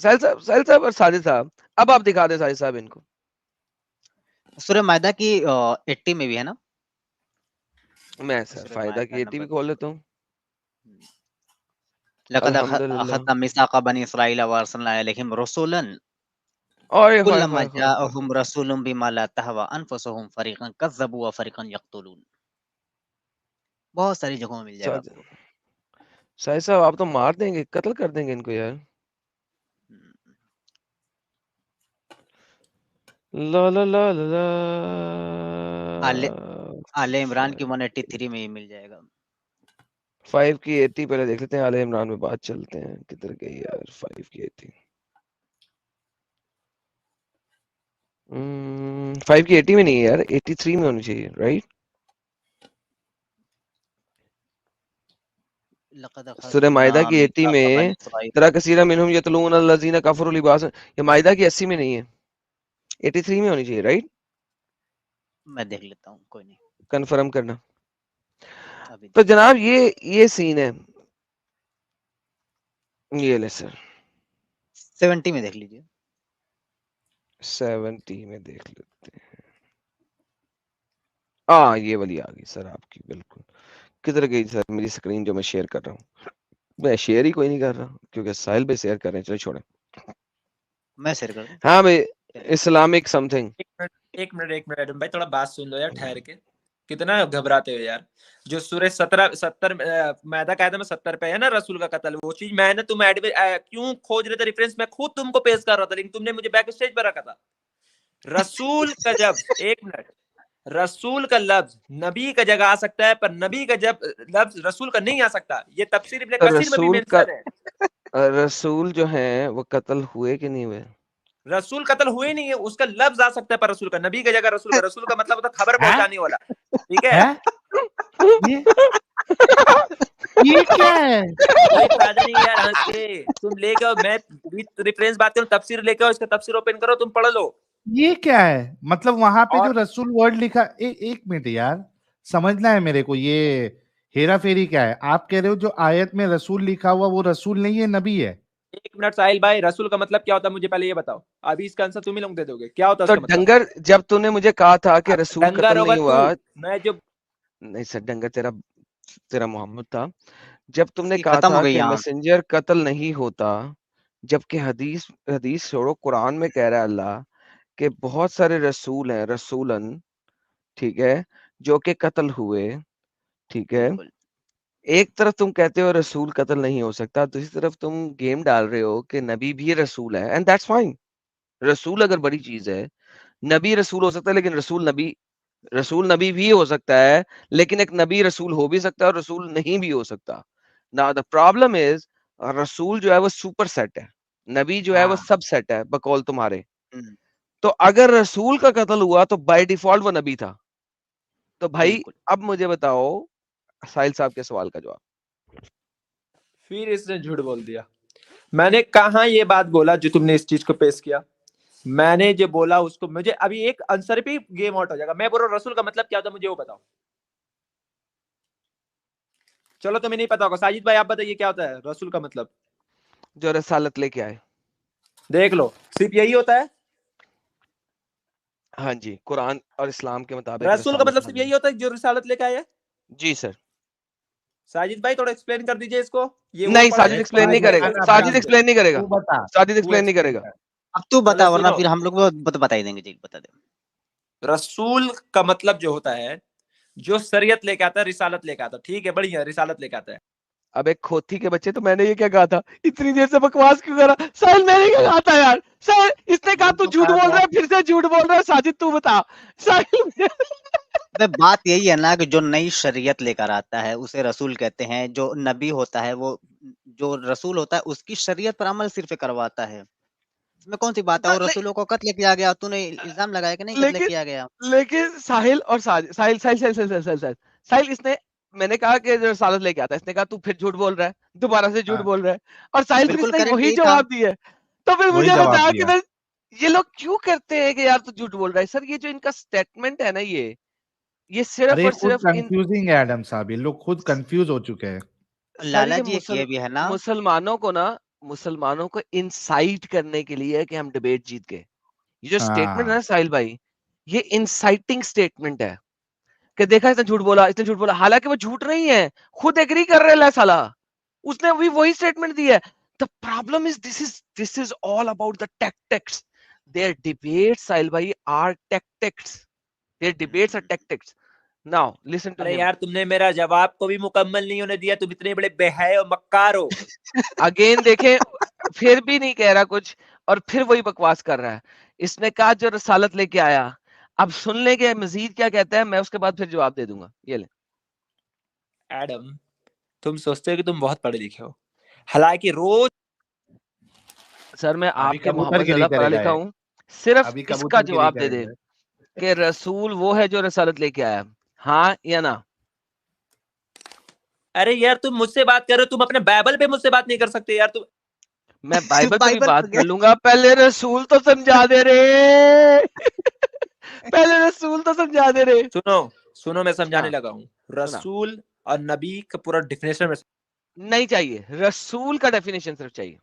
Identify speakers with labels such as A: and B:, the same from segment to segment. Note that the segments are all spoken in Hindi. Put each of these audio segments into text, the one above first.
A: साहिल साहब और साजिद साहब, अब आप दिखा दे साजिद साहब इनको।
B: सूरह मायदा की 80 में भी है ना?
A: मैं सर
B: सूरह
A: फायदा
B: मायदा
A: की 80 भी खोल लेता हूँ।
B: लक़द
A: अल्हम्दुलिल्लाह।
B: अख़ज़ना मिसाक़ बनी इस्राईल व अर्सलना इलैहिम रसूलन
A: ओए होए
B: कुल्लमा
A: होए होए होए होए।
B: जाअहुम रसूलुम बिमा ला तहवा अनफुसुहुम फ़रीक़न कज़्ज़बू व फ़रीक़न यक़्तुलून। बहुत सारी जगहों में मिल जाएगा
A: साजिद
B: आपको।
A: साहब आप तो मार देंगे, कत्ल कर देंगे इनको यार। ला ला ला ला ला।
B: आले आले इमरान की 183 में ये मिल जाएगा।
A: 5 की 80 पहले देख लेते हैं, आले इमरान में बात चलते हैं। किधर गई यार 5 की 80? 5 की 80 में नहीं है यार, 83 में होनी चाहिए, राइट?
B: लक़द
A: सूरह माइदा
B: अख़ज़ना
A: की 80
B: मिसाक़ बनी
A: में
B: इस्राईल।
A: तरा कसीरा मिनहुम यतलून अल्लज़ीना कफ़रू लिबास, ये माइदा की 80 में नहीं है, 83 में होनी चाहिए, राइट?
B: मैं देख लेता हूँ, कोई नहीं।
A: कंफर्म करना।
B: अभी
A: तो
B: देख
A: जनाब ये सीन है। ये ले सर
B: 70 में देख लीजिए।
A: 70 में देख लेते हैं। हाँ ये वाली आ गई सर आपकी, बिल्कुल। किधर गई सर मेरी स्क्रीन जो मैं शेयर कर रहा हूँ? मैं शेयर ही कोई नहीं कर रहा क्योंकि साहिल भाई शेयर कर रहे हैं। चलो छोड़े।
B: मैं शेयर कर दूं?
A: हाँ भाई, इस्लामिक समथिंग।
C: एक मिनट एडम भाई, थोड़ा बात सुन लो यार ठहर के। कितना घबराते हो यार। जो सूरह 70 मैदा कायदा में 70 पे है ना रसूल का कत्ल, वो चीज मैंने तुम क्यों खोज रहे थे रेफरेंस, मैं खुद तुमको पेश कर रहा था, लेकिन तुमने मुझे बैक स्टेज पर रखा था। रसूल का जब एक मिनट, रसूल का लफ्ज नबी का जगह आ सकता है, पर नबी का जब लफ्ज रसूल का नहीं आ सकता। ये तफसीर इब्ने कसीर में भी
A: रसूल का
C: मेंशन है।
A: रसूल जो है वो कत्ल हुए कि नहीं हुए?
C: रसूल कत्ल हुए नहीं है, उसका लफ्ज आ सकता है, पर रसूल का, नबी की जगह रसूल का मतलब होता है खबर पहुंचाने वाला। ठीक है?
D: ये क्या है?
C: कोई फायदा नहीं यार हंस के। तुम लेके आओ, मैं रेफरेंस बात करूं, तफसीर लेके आओ, इसका तफसीर ओपन करो, तुम पढ़ लो।
D: ये क्या है? मतलब वहां पे जो
C: और
D: रसूल वर्ड लिखा, एक मिनट यार, समझना है मेरे को। ये हेरा फेरी क्या है? आप कह रहे हो जो आयत में रसूल लिखा हुआ वो रसूल नहीं है, नबी है?
C: एक मिनट साहिल भाई, रसूल का मतलब क्या होता है मुझे पहले ये बताओ। अभी इसका आंसर तुम ही लोग दे दोगे, क्या होता है
A: तो
C: उसका मतलब?
A: डंगर, जब तूने मुझे कहा था कि रसूल
C: डंगर
A: कत्ल
C: होगा
A: नहीं
C: तू,
A: हुआ।
C: मैं जो
A: नहीं सर, डंगर तेरा तेरा मोहम्मद था। जब तुमने
B: इसकी
A: कहा
B: खत्म हो
A: था
B: गई
A: कि
B: यहाँ।
A: मैसेंजर कत्ल नहीं होता, जबकि हदीस हदीस छोड़ो, कुरान में कह रहा है अल्लाह कि बहुत सारे रसूल हैं, रसूलन, ठीक है, जो कि कत्ल हुए। ठीक है,
B: बिल्कुल।
A: एक तरफ तुम कहते हो रसूल कत्ल नहीं हो सकता, दूसरी तरफ तुम गेम डाल रहे हो कि नबी भी रसूल है, एंड दैट्स फाइन। रसूल अगर बड़ी चीज है, नबी रसूल हो सकता है, लेकिन रसूल नबी भी हो सकता है, लेकिन एक नबी रसूल हो भी सकता है और रसूल नहीं भी हो सकता। नाउ द प्रॉब्लम इज, रसूल जो है वो सुपर सेट है, नबी जो है वो
B: हाँ।
A: सब सेट है बकौल तुम्हारे।
B: हम्म,
A: तो अगर रसूल का कत्ल हुआ तो बाय डिफॉल्ट वो नबी था। तो भाई
B: बिल्कुल।
A: अब मुझे बताओ साहिल साहब के सवाल का जवाब।
C: फिर इसने झूठ बोल दिया। मैंने कहा ये बात बोला जो तुमने इस चीज को पेश किया, मैंने जो बोला उसको, मुझे अभी एक आंसर पे गेम आउट हो जाएगा। मैं बोल रहा हूँ रसूल का मतलब क्या होता है, मुझे वो बताओ। चलो तुम्हें नहीं पता होगा, साजिद भाई आप बताइए क्या होता है रसूल का मतलब।
A: जो रसालत लेके आए।
C: देख लो, सिर्फ यही होता है।
A: हाँ जी, कुरान और इस्लाम के मुताबिक
C: रसूल का
A: रसालत।
C: मतलब
A: हाँ
C: सिर्फ
A: जी,
C: यही होता है जो रिसालत लेके आए है।
A: जी सर।
C: साजिद भाई थोड़ा एक्सप्लेन कर दीजिए इसको, ये वो
A: नहीं,
C: पढ़ा
A: साजिद
C: नहीं
A: एक्सप्लेन नहीं
C: तुम्हारे
A: करेगा,
C: लिए।
A: साजिद एक्सप्लेन नहीं करेगा,
D: तू बता,
A: साजिद
D: तू
A: एक्सप्लेन नहीं
D: explain
A: करेगा।
D: कर।
B: अब तू
C: मतलब
B: बता, वरना
C: सुनो,
B: फिर हम लोग को बता ही देंगे जी, बता दे।
C: रसूल का मतलब जो होता है, जो शरीयत लेके आता है, रिसालत लेके आता है। ठीक है, बढ़िया, रिसालत लेके आता है।
A: अब एक खोती के बच्चे, तो मैंने ये क्या कहा था? इतनी देर से बकवास क्यों करा? साहिल मैंने क्या कहा था यार? साहिल इसने कहा तू झूठ बोल रहा है, फिर से झूठ बोल रहा है। साजिद तू बता। साहिल
B: अबे बात यही है ना कि जो नई शरीयत लेकर आता है उसे रसूल कहते हैं। जो नबी होता है वो, जो रसूल होता है उसकी शरीयत पर अमल सिर्फ करवाता है। इसमें कौन सी बात है? और
A: ले,
B: रसूलों को कत्ल किया गया, तूने इल्जाम लगाया कि नहीं कत्ल
A: लेकिन
B: किया गया?
A: लेकिन साहिल और साहिल साहिल साहिल साहिल साहिल साहिल साहिल साहिल इसने, मैंने कहा कि जो रसालत लेके आता है, इसने कहा तू फिर झूठ बोल रहा है, दोबारा से झूठ
D: हाँ,
A: बोल रहा है, और साहिल फिर
B: बिल्कुल
A: इसने
B: करेक्ट
A: वही
B: यही था।
A: जवाब दिया है। तो फिर
D: वही
A: मुझे
D: जवाब
A: बता कि
D: दिया।
A: ये लोग क्यों करते हैं कि यार तू झूठ बोल रहा है? सर ये जो इनका स्टेटमेंट है ना, ये सिर्फ
D: अरे
A: और
D: खुद
A: सिर्फ इन
D: कंफ्यूजिंग है एडम साहब, ये लोग खुद कंफ्यूज हो चुके हैं।
A: सर
B: लाला
A: ये
B: जी एक ये भी है ना।
A: मुसलमानों को ना मुसलमानों को इंसाइट करने के लिए कि हम डिबेट जीत गए। ये जो स्टेटमेंट है
D: हाँ
A: ना साहिल भाई, ये इंसाइटिंग स्टेटमेंट है कि देखा इसने झूठ बोला, इसने झूठ बोला, हालांकि वो झूठ नहीं है, खुद एग्री कर रहे है साला, उसने भी वही स्टेटमेंट दी है। The problem is this is all about the tactics. Their debates Sahil भाई are tactics, their debates are tactics. Now listen to
C: अरे
A: हिम
C: यार तुमने मेरा जवाब को भी मुकम्मल नहीं होने दिया, तुम इतने बड़े बेहय और मक्कार हो।
A: अगेन देखें, फिर भी नहीं कह रहा कुछ और फिर वही बकवास कर रहा है। इसने कहा जो रसालत लेके आया, अब सुन ले के मजीद क्या कहता है, मैं उसके बाद फिर जवाब दे दूंगा। ये ले।
C: एडम, तुम सोचते हो कि तुम बहुत पढ़े लिखे हो, हालांकि रोज
A: सर मैं
D: अभी
A: आपके
D: कबूतर
A: मोहम्मद
D: गिरी
A: ज्यादा पढ़ा
D: करेगा
A: लिखा
D: ये,
A: हूँ, सिर्फ
D: अभी
A: इसका
D: कबूतर गिरी
A: जवाब दे दे
D: करेगा।
A: कि रसूल वो है जो रसालत लेके आया, हाँ या ना।
C: अरे यार तुम मुझसे बात कर रहे हो, तुम अपने बाइबल पे मुझसे बात नहीं कर सकते यार तुम।
A: मैं बाइबल पे भी
B: बाइबल
A: बात
B: पर
A: कर
B: गया।
A: लूंगा, पहले रसूल तो समझा दे रे पहले रसूल तो समझा दे रे।
C: सुनो सुनो, मैं समझाने
A: हाँ
C: लगा हूँ।
A: सुना,
C: रसूल और नबी का पूरा डिफिनेशन में,
A: नहीं चाहिए, रसूल का डेफिनेशन सिर्फ चाहिए।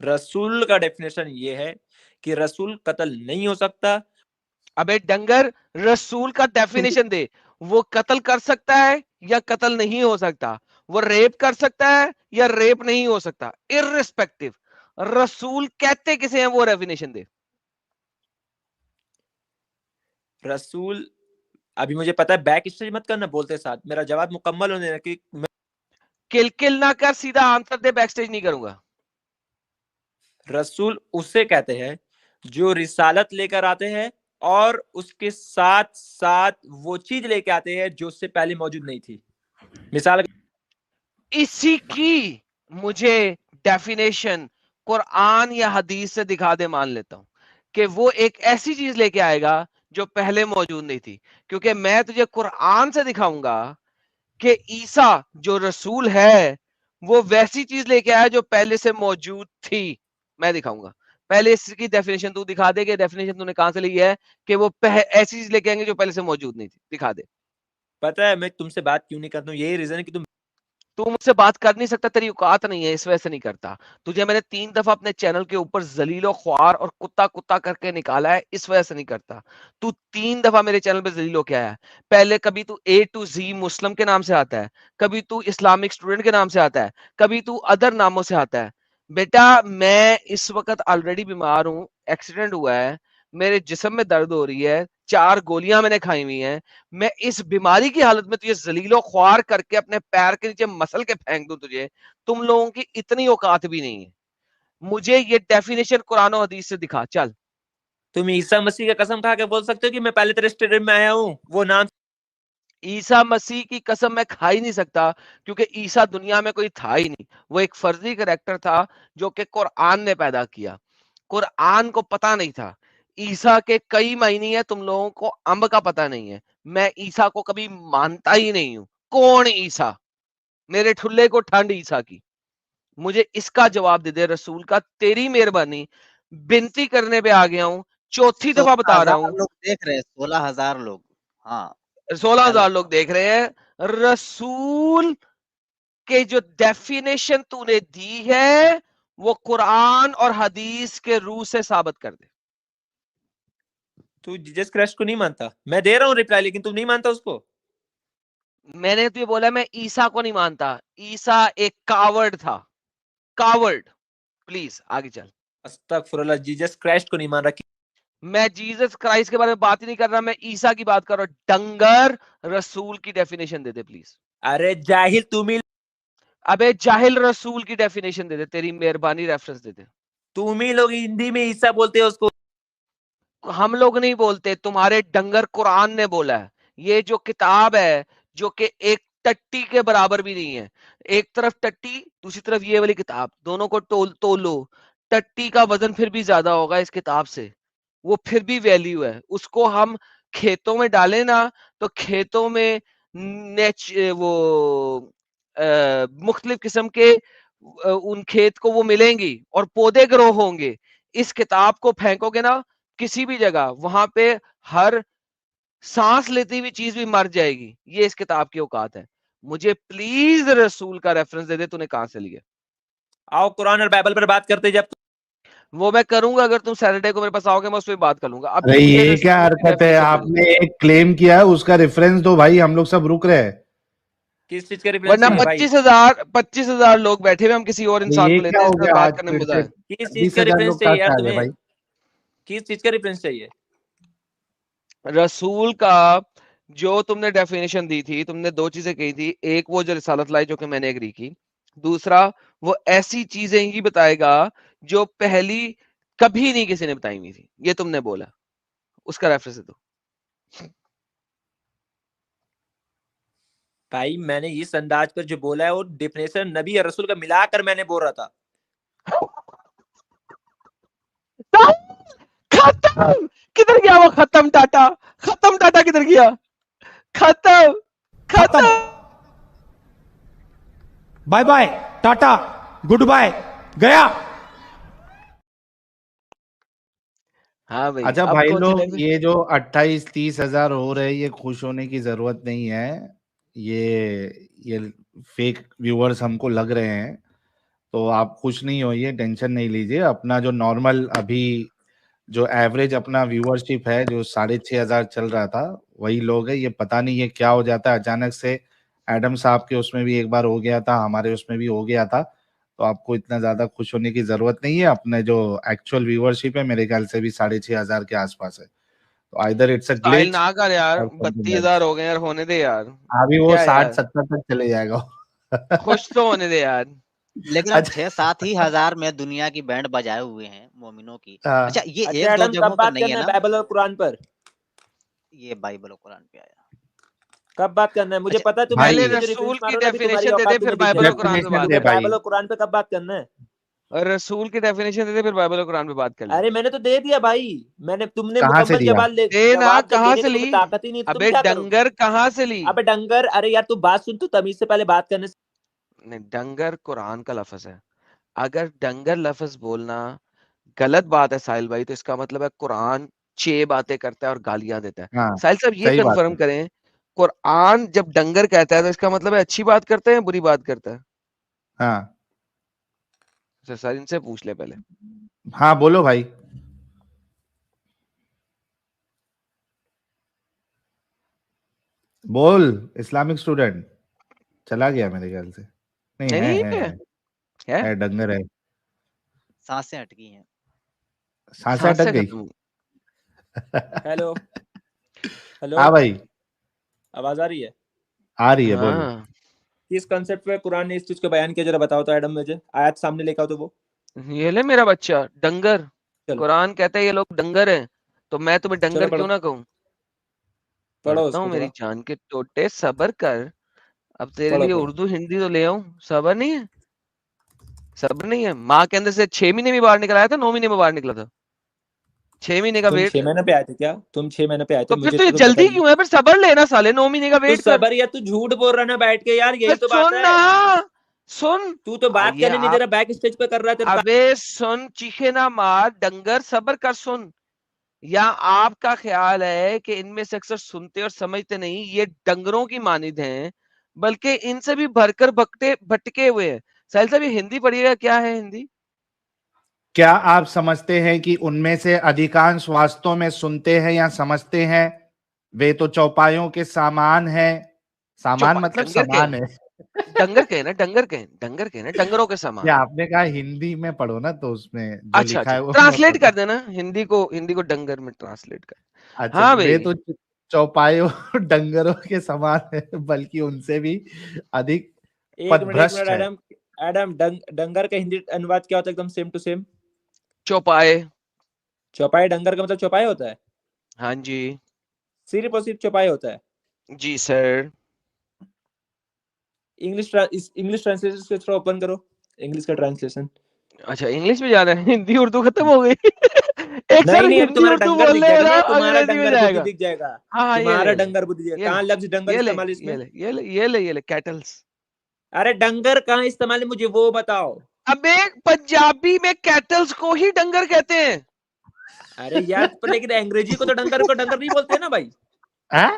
C: रसूल का डेफिनेशन ये है कि रसूल कत्ल नहीं हो सकता।
A: अबे डंगर, रसूल का डेफिनेशन दे, वो कत्ल कर सकता है या कत्ल नहीं हो सकता, वो रेप कर सकता है या रेप नहीं हो सकता, इररिस्पेक्टिव रसूल कहते किसे हैं वो डेफिनेशन दे।
C: रसूल, अभी मुझे पता है बैक स्टेज मत करना बोलते साथ, मेरा जवाब मुकम्मल होने कि
A: किल किल ना कर, सीधा आंसर दे, बैकस्टेज नहीं करूंगा।
C: रसूल उसे कहते हैं जो रिसालत लेकर आते हैं और उसके साथ साथ वो चीज लेके आते हैं जो उससे पहले मौजूद नहीं थी। मिसाल,
A: इसी की मुझे डेफिनेशन कुरान या हदीस से दिखा दे, मान लेता हूं कि वो एक ऐसी चीज लेके आएगा जो पहले मौजूद नहीं थी, क्योंकि मैं तुझे कुरान से दिखाऊंगा कि ईसा जो रसूल है वो वैसी चीज लेके आया जो पहले से मौजूद थी। मैं दिखाऊंगा, पहले इसकी डेफिनेशन तू दिखा दे कि डेफिनेशन तूने कहां से ली है कि वो ऐसी चीज लेके आएंगे जो पहले से मौजूद नहीं थी, दिखा दे।
C: पता है मैं तुमसे बात क्यों नहीं करता हूँ? यही रीजन है कि तुम
A: तू मुझसे बात कर नहीं सकता, तेरी औकात नहीं है, इस वजह से नहीं करता। तुझे मैंने 3 दफा अपने चैनल के ऊपर जलीलो ख्वार और कुत्ता कुत्ता करके निकाला है, इस वजह से नहीं करता। तू 3 दफा मेरे चैनल पे जलील होके आया है। पहले कभी तू ए टू जी मुस्लिम के नाम से आता है, कभी तू इस्लामिक स्टूडेंट के नाम से आता है, कभी तू अदर नामों से आता है। बेटा मैं इस वक्त ऑलरेडी बीमार हूं, एक्सीडेंट हुआ है, मेरे जिस्म में दर्द हो रही है, 4 गोलियां मैंने खाई हुई हैं। मैं इस बीमारी की हालत में तुझे जलीलो ख्वार करके अपने पैर के नीचे मसल के फेंक दूं तुझे, तुम लोगों की इतनी औकात भी नहीं है। मुझे ये डेफिनेशन कुरान और हदीस से दिखा चल।
C: तुम ईसा मसीह का कसम खा के बोल सकते हो कि मैं पहले तेरे स्टेडियम में आया हूँ वो नाम।
A: ईसा मसीह की कसम मैं खा ही नहीं सकता, क्योंकि ईसा दुनिया में कोई था ही नहीं, वो एक फर्जी कैरेक्टर था जो कि कुरान ने पैदा किया। कुरान को पता नहीं था। ईसा के कई महीने हैं, तुम लोगों को अंब का पता नहीं है। मैं ईसा को कभी मानता ही नहीं हूं। कौन ईसा? मेरे ठुल्ले को ठंड ईसा की। मुझे इसका जवाब दे दे रसूल का, तेरी मेहरबानी, विनती करने पे आ गया हूं, चौथी दफा बता रहा
B: 16,000
A: हूं।
B: लोग देख रहे हैं, 16,000 लोग। हाँ
A: 16,000
B: हेलो,
A: लोग देख रहे हैं। रसूल के जो डेफिनेशन तूने दी है वो कुरान और हदीस के रूह से साबित कर दे।
C: तू जीसस क्राइस्ट को नहीं मानता, मैं दे रहा हूँ रिप्लाई, लेकिन तुम नहीं मानता उसको।
A: मैंने तो ये बोला मैं ईसा को नहीं मानता, ईसा एक कावर्ड था, कावर्ड। प्लीज आगे चल।
C: अस्तगफुरुल्लाह, जीसस क्राइस्ट को नहीं मान रहा।
A: मैं जीसस क्राइस्ट के बारे में बात ही नहीं कर रहा, मैं ईसा की बात कर रहा हूं। डंगर, रसूल की डेफिनेशन दे दे प्लीज।
C: अरे जाहिल तुम ही,
A: अबे जाहिल, रसूल की डेफिनेशन दे दे, तेरी मेहरबानी, रेफरेंस दे दे।
C: तुम ही लोग हिंदी में ईसा बोलते हो उसको।
A: हम लोग नहीं बोलते, तुम्हारे डंगर कुरान ने बोला है। ये जो किताब है जो कि एक टट्टी के बराबर भी नहीं है, एक तरफ टट्टी दूसरी तरफ ये वाली किताब, दोनों को तोलो, टट्टी का वजन फिर भी ज्यादा होगा इस किताब से, वो फिर भी वैल्यू है। उसको हम खेतों में डालें ना तो खेतों में वो मुख्तलिफ किस्म के उन खेत को वो मिलेंगी और पौधे ग्रो होंगे। इस किताब को फेंकोगे ना किसी भी जगह, वहां पे हर सांस लेती हुई चीज भी मर जाएगी। ये इस किताब की औकात है। मुझे प्लीज रसूल का रेफरेंस दे दे, तूने कहां से लिया।
C: आओ कुरान और बाइबल पर बात करते जब
A: वो मैं करूंगा, अगर तुम सैटरडे को मेरे पास आओगे मैं उस पर बात कर लूंगा। अब
D: अरे
A: मुझे
D: ये
A: रसूल
D: क्या
A: की
D: हरकत है,
A: definition दे दो।
D: आपने एक क्लेम किया है उसका रेफरेंस दो भाई, हम लोग सब रुक रहे हैं।
C: किस चीज का रेफरेंस
A: वरना
C: चाहिए भाई?
A: 25,000 लोग बैठे हुए, हम किसी और
D: अरे
A: इंसान
D: ये
A: को
D: क्या
A: लेते हैं,
D: हो
A: इसके
D: गया
A: साथ
D: आज
A: बात करने में
D: फिर
A: मजा
D: से?
A: है।
C: किस चीज
D: 20,000
C: का रेफरेंस
D: लोग
C: चाहिए
D: कहाँ
C: यार
D: से आ गए
C: तुम्हें?
D: भाई?
C: किस चीज का रेफरेंस चाहिए?
A: रसूल का जो तुमने डेफिनेशन दी थी, तुमने दो चीजें कही थी, एक वो जो रिसालत लाई जो कि मैंने एग्री की, दूसरा वो ऐसी चीजें ही बताएगा जो पहली कभी नहीं किसी ने बताई हुई थी, ये तुमने बोला, उसका रेफरेंस दे दो।
C: भाई मैंने इस अंदाज पर जो बोला है वो डेफिनेशन नबी और रसूल का मिलाकर मैंने बोल रहा था।
A: खत्म, किधर गया वो खत्म टाटा? खत्म टाटा किधर गया? खत्म खत्म।
E: Bye bye tata good bye गया।
A: हाँ भाई,
D: अच्छा
A: अब
D: भाई
A: कौन सी
D: लोग,
A: लाइन में?
D: ये जो 28-30 हजार हो रहे हैं, ये खुश होने की जरूरत नहीं है। ये फेक व्यूअर्स हमको लग रहे हैं, तो आप खुश नहीं होइए, टेंशन नहीं लीजिए। अपना जो नॉर्मल अभी जो एवरेज अपना व्यूअरशिप है, जो 6,500 चल रहा था, वही लोग है। ये पता नहीं ये क्या हो जाता है अचानक से। एडम साहब के उसमें भी एक बार हो गया था, हमारे उसमें भी हो गया था, तो आपको इतना ज्यादा खुश होने की जरूरत नहीं है। अपने जो एक्चुअल व्यूअरशिप है मेरे ख्याल से भी 6,500 के आसपास है। तो either it's a
A: Sahil
D: glitch
A: ना कर यार,
D: और समथिंग
A: 32,000 हो गए यार, होने दे यार।
D: अभी वो
A: क्या यार,
D: 60-70 तक चले जाएगा।
A: खुश तो होने दे यार।
B: लेकिन अब
D: अच्छा
B: 6-7 ही हजार में दुनिया की बैंड बजाए हुए हैं मोमिनों की।
D: हाँ।
B: अच्छा ये
C: अच्छा
B: एक दो
C: एडम,
B: जगहों
C: कब
B: का
C: बात
B: नहीं
C: करना
B: है
C: है
B: ना,
C: बाइबल और कुरान पर?
B: ये बाइबल और कुरान पे आया।
C: कब बात करना है? मुझे
B: अच्छा
C: पता है तुम
D: भाई
A: पहले
C: यूट्यूब पे जो
A: रसूल
C: रेफरेंस
A: की
C: मारो ना, अभी तुम्हारी
A: डेफिनेशन दे दे,
C: औकात
A: फिर
C: तुम्हें दिख
A: बाइबल और
C: जाएगी।
A: कुरान पे
D: डेफिनेशन
A: बात
D: दे
C: तुम्हें
A: कर ले।
D: भाई।
C: बाइबल और कुरान पे कब बात करना है?
A: और रसूल की डेफिनेशन दे दे, फिर बाइबल और कुरान पे बात कर ले।
C: अरे मैंने तो दे दिया भाई, मैंने तुमने
D: कहाँ से
C: मुकम्मल
D: दिया?
A: दे ना,
C: जवाब जब
A: कहाँ
C: देने
A: से
C: की तुम्हें
A: ली?
C: ताकत ही नहीं तो तुम
A: अबे
C: क्या करोगे?
A: डंगर कहाँ से ली?
C: अबे डंगर, अरे यार तू बात सुन, तू तमीज से पहले बात करने से।
A: नहीं, डंगर कुरान का लफ्ज है। अगर डंगर लफ्ज बोलना गलत बात है साहिल भाई, तो इसका मतलब है कुरान 6 बातें करता है और गालियां देता है।
D: हाँ,
A: साहिल साहब ये
D: सही बात
A: कंफर्म
D: है।
A: करें, कुरान जब डंगर कहता है तो इसका मतलब है अच्छी बात करता है या बुरी बात करता है?
D: हाँ
A: सर इनसे पूछ ले पहले।
D: हाँ, बोलो भाई। बोल। इस्लामिक स्टूडेंट चला गया मेरे ख्याल से। नहीं,
A: नहीं
D: है
A: नहीं
D: है
A: है,
D: है,
A: है?
D: है डंगर है।
B: सांसें अटकी हैं।
D: सांसें अटक
A: सांसें
D: गई।
A: खत्म।
C: हेलो हेलो,
D: हाँ भाई,
C: आवाज आ रही है?
D: आ रही है, बोल।
A: हाँ,
C: किस कंसेप्ट पे कुरान ने इस चीज को बयान किया, जरा बताओ तो एडम, मुझे आयत सामने लेकर आओ तो वो।
A: ये ले मेरा बच्चा डंगर।
C: चलो
A: कुरान कहता है ये लोग डंगर हैं, तो मैं तुम्हें
C: चलो
A: डंगर
C: पढ़ो,
A: क्यों ना कहूं?
C: पढ़ो
A: पढ़ता हूँ
C: उसको
A: मेरी
C: थोड़ा,
A: जान के टोटे, सबर कर। अब तेरे
C: पढ़ो
A: लिए
C: पढ़ो।
A: उर्दू हिंदी तो ले आऊं, सबर नहीं है? सब्र नहीं है? माँ के अंदर से 6 महीने में बाहर निकल आया था, 9 महीने में बाहर निकला था? 6 महीने का
C: तुम
A: वेट।
C: 6 महीने पे आए थे क्या? तुम 6 महीने पे आए
A: तो
C: थे,
A: फिर
C: मुझे
A: तो ये
C: तो पता
A: जल्दी
C: नहीं।
A: क्यों है? फिर सबर लेना साले, 9 महीने का
C: तू
A: वेट कर।
C: सबर या तू झूठ बोल रहा ना बैठ के यार, यही तो बात
A: सुन ना,
C: है।
A: सुन।
C: तू तो बात
A: ये
C: करने नहीं दे
A: आप,
C: रहा, बैक स्टेज पे कर रहा है तेरे
A: अबे सुन, चीखे ना मार डंगर, सबर कर, सुन। या आपका ख्याल है कि इनमें से अक्सर सुनते और समझते नहीं, ये डंगरों की मानिद हैं, बल्कि इनसे भी भरकर भटके भटके हुए हैं। साहिल साहब ये हिंदी पढ़िएगा, क्या है हिंदी?
D: क्या आप समझते हैं कि उनमें से अधिकांश वास्तव में सुनते हैं या समझते हैं? वे तो चौपायों के सामान है। सामान
A: चौपाई
D: मतलब
A: डंगर के
D: समान है।
A: डंगर के ना, डंगर के डंगर के ना, डंगरों के
D: या
A: समान।
D: आपने कहा हिंदी में पढ़ो ना, तो उसमें जो
A: अच्छा
D: लिखा
A: अच्छा,
D: है वो मैं
A: ट्रांसलेट कर
D: पढ़ूं।
A: देना, हिंदी को डंगर में ट्रांसलेट कर।
D: अच्छा,
A: हाँ
D: वे
A: भाई,
D: तो चौपायों डंगरों के समान है, बल्कि उनसे भी अधिक
C: एक मिनट
D: पथभ्रष्ट है।
C: एडम, डंगर का हिंदी अनुवाद क्या होता है? एकदम सेम टू सेम।
A: चौपाए।
C: चौपाई, डंगर का मतलब चौपाई होता है?
A: हाँ जी।
C: सिर्फ और सिर्फ चौपाई होता है?
A: जी सर।
C: इंग्लिश ट्रांसलेशन के थ्रू ओपन करो, इंग्लिश का ट्रांसलेशन।
A: अच्छा, इंग्लिश में जाना है, हिंदी उर्दू खत्म हो गई। एक
C: नहीं
A: सर
C: नहीं, अब
A: हिंदी
C: तुम्हारा
A: उर्दू
C: डंगर दिख
A: बोलने है
C: जाएगा
A: ना,
C: ना, तुम्हारा
A: अंग्रेजी में
C: डंगर बुद्धि
A: जाएगा।
C: दिख जाएगा।
A: हाँ हाँ, ये ले
C: तुम्हारा
A: ले
C: डंगर बुद्धि
A: ये
C: कहाँ लफ्ज डंगर
A: ले
C: इस्तेमाल इसमें?
A: कैटल्स।
C: अरे डंगर कहाँ इस्तेमाल है, मुझे वो बताओ।
A: अबे पंजाबी में कैटल्स को ही डंगर कहते हैं।
C: अरे यार पर लेकिन अंग्रेजी को तो डंगर नहीं बोलते ना भाई।
D: हाँ?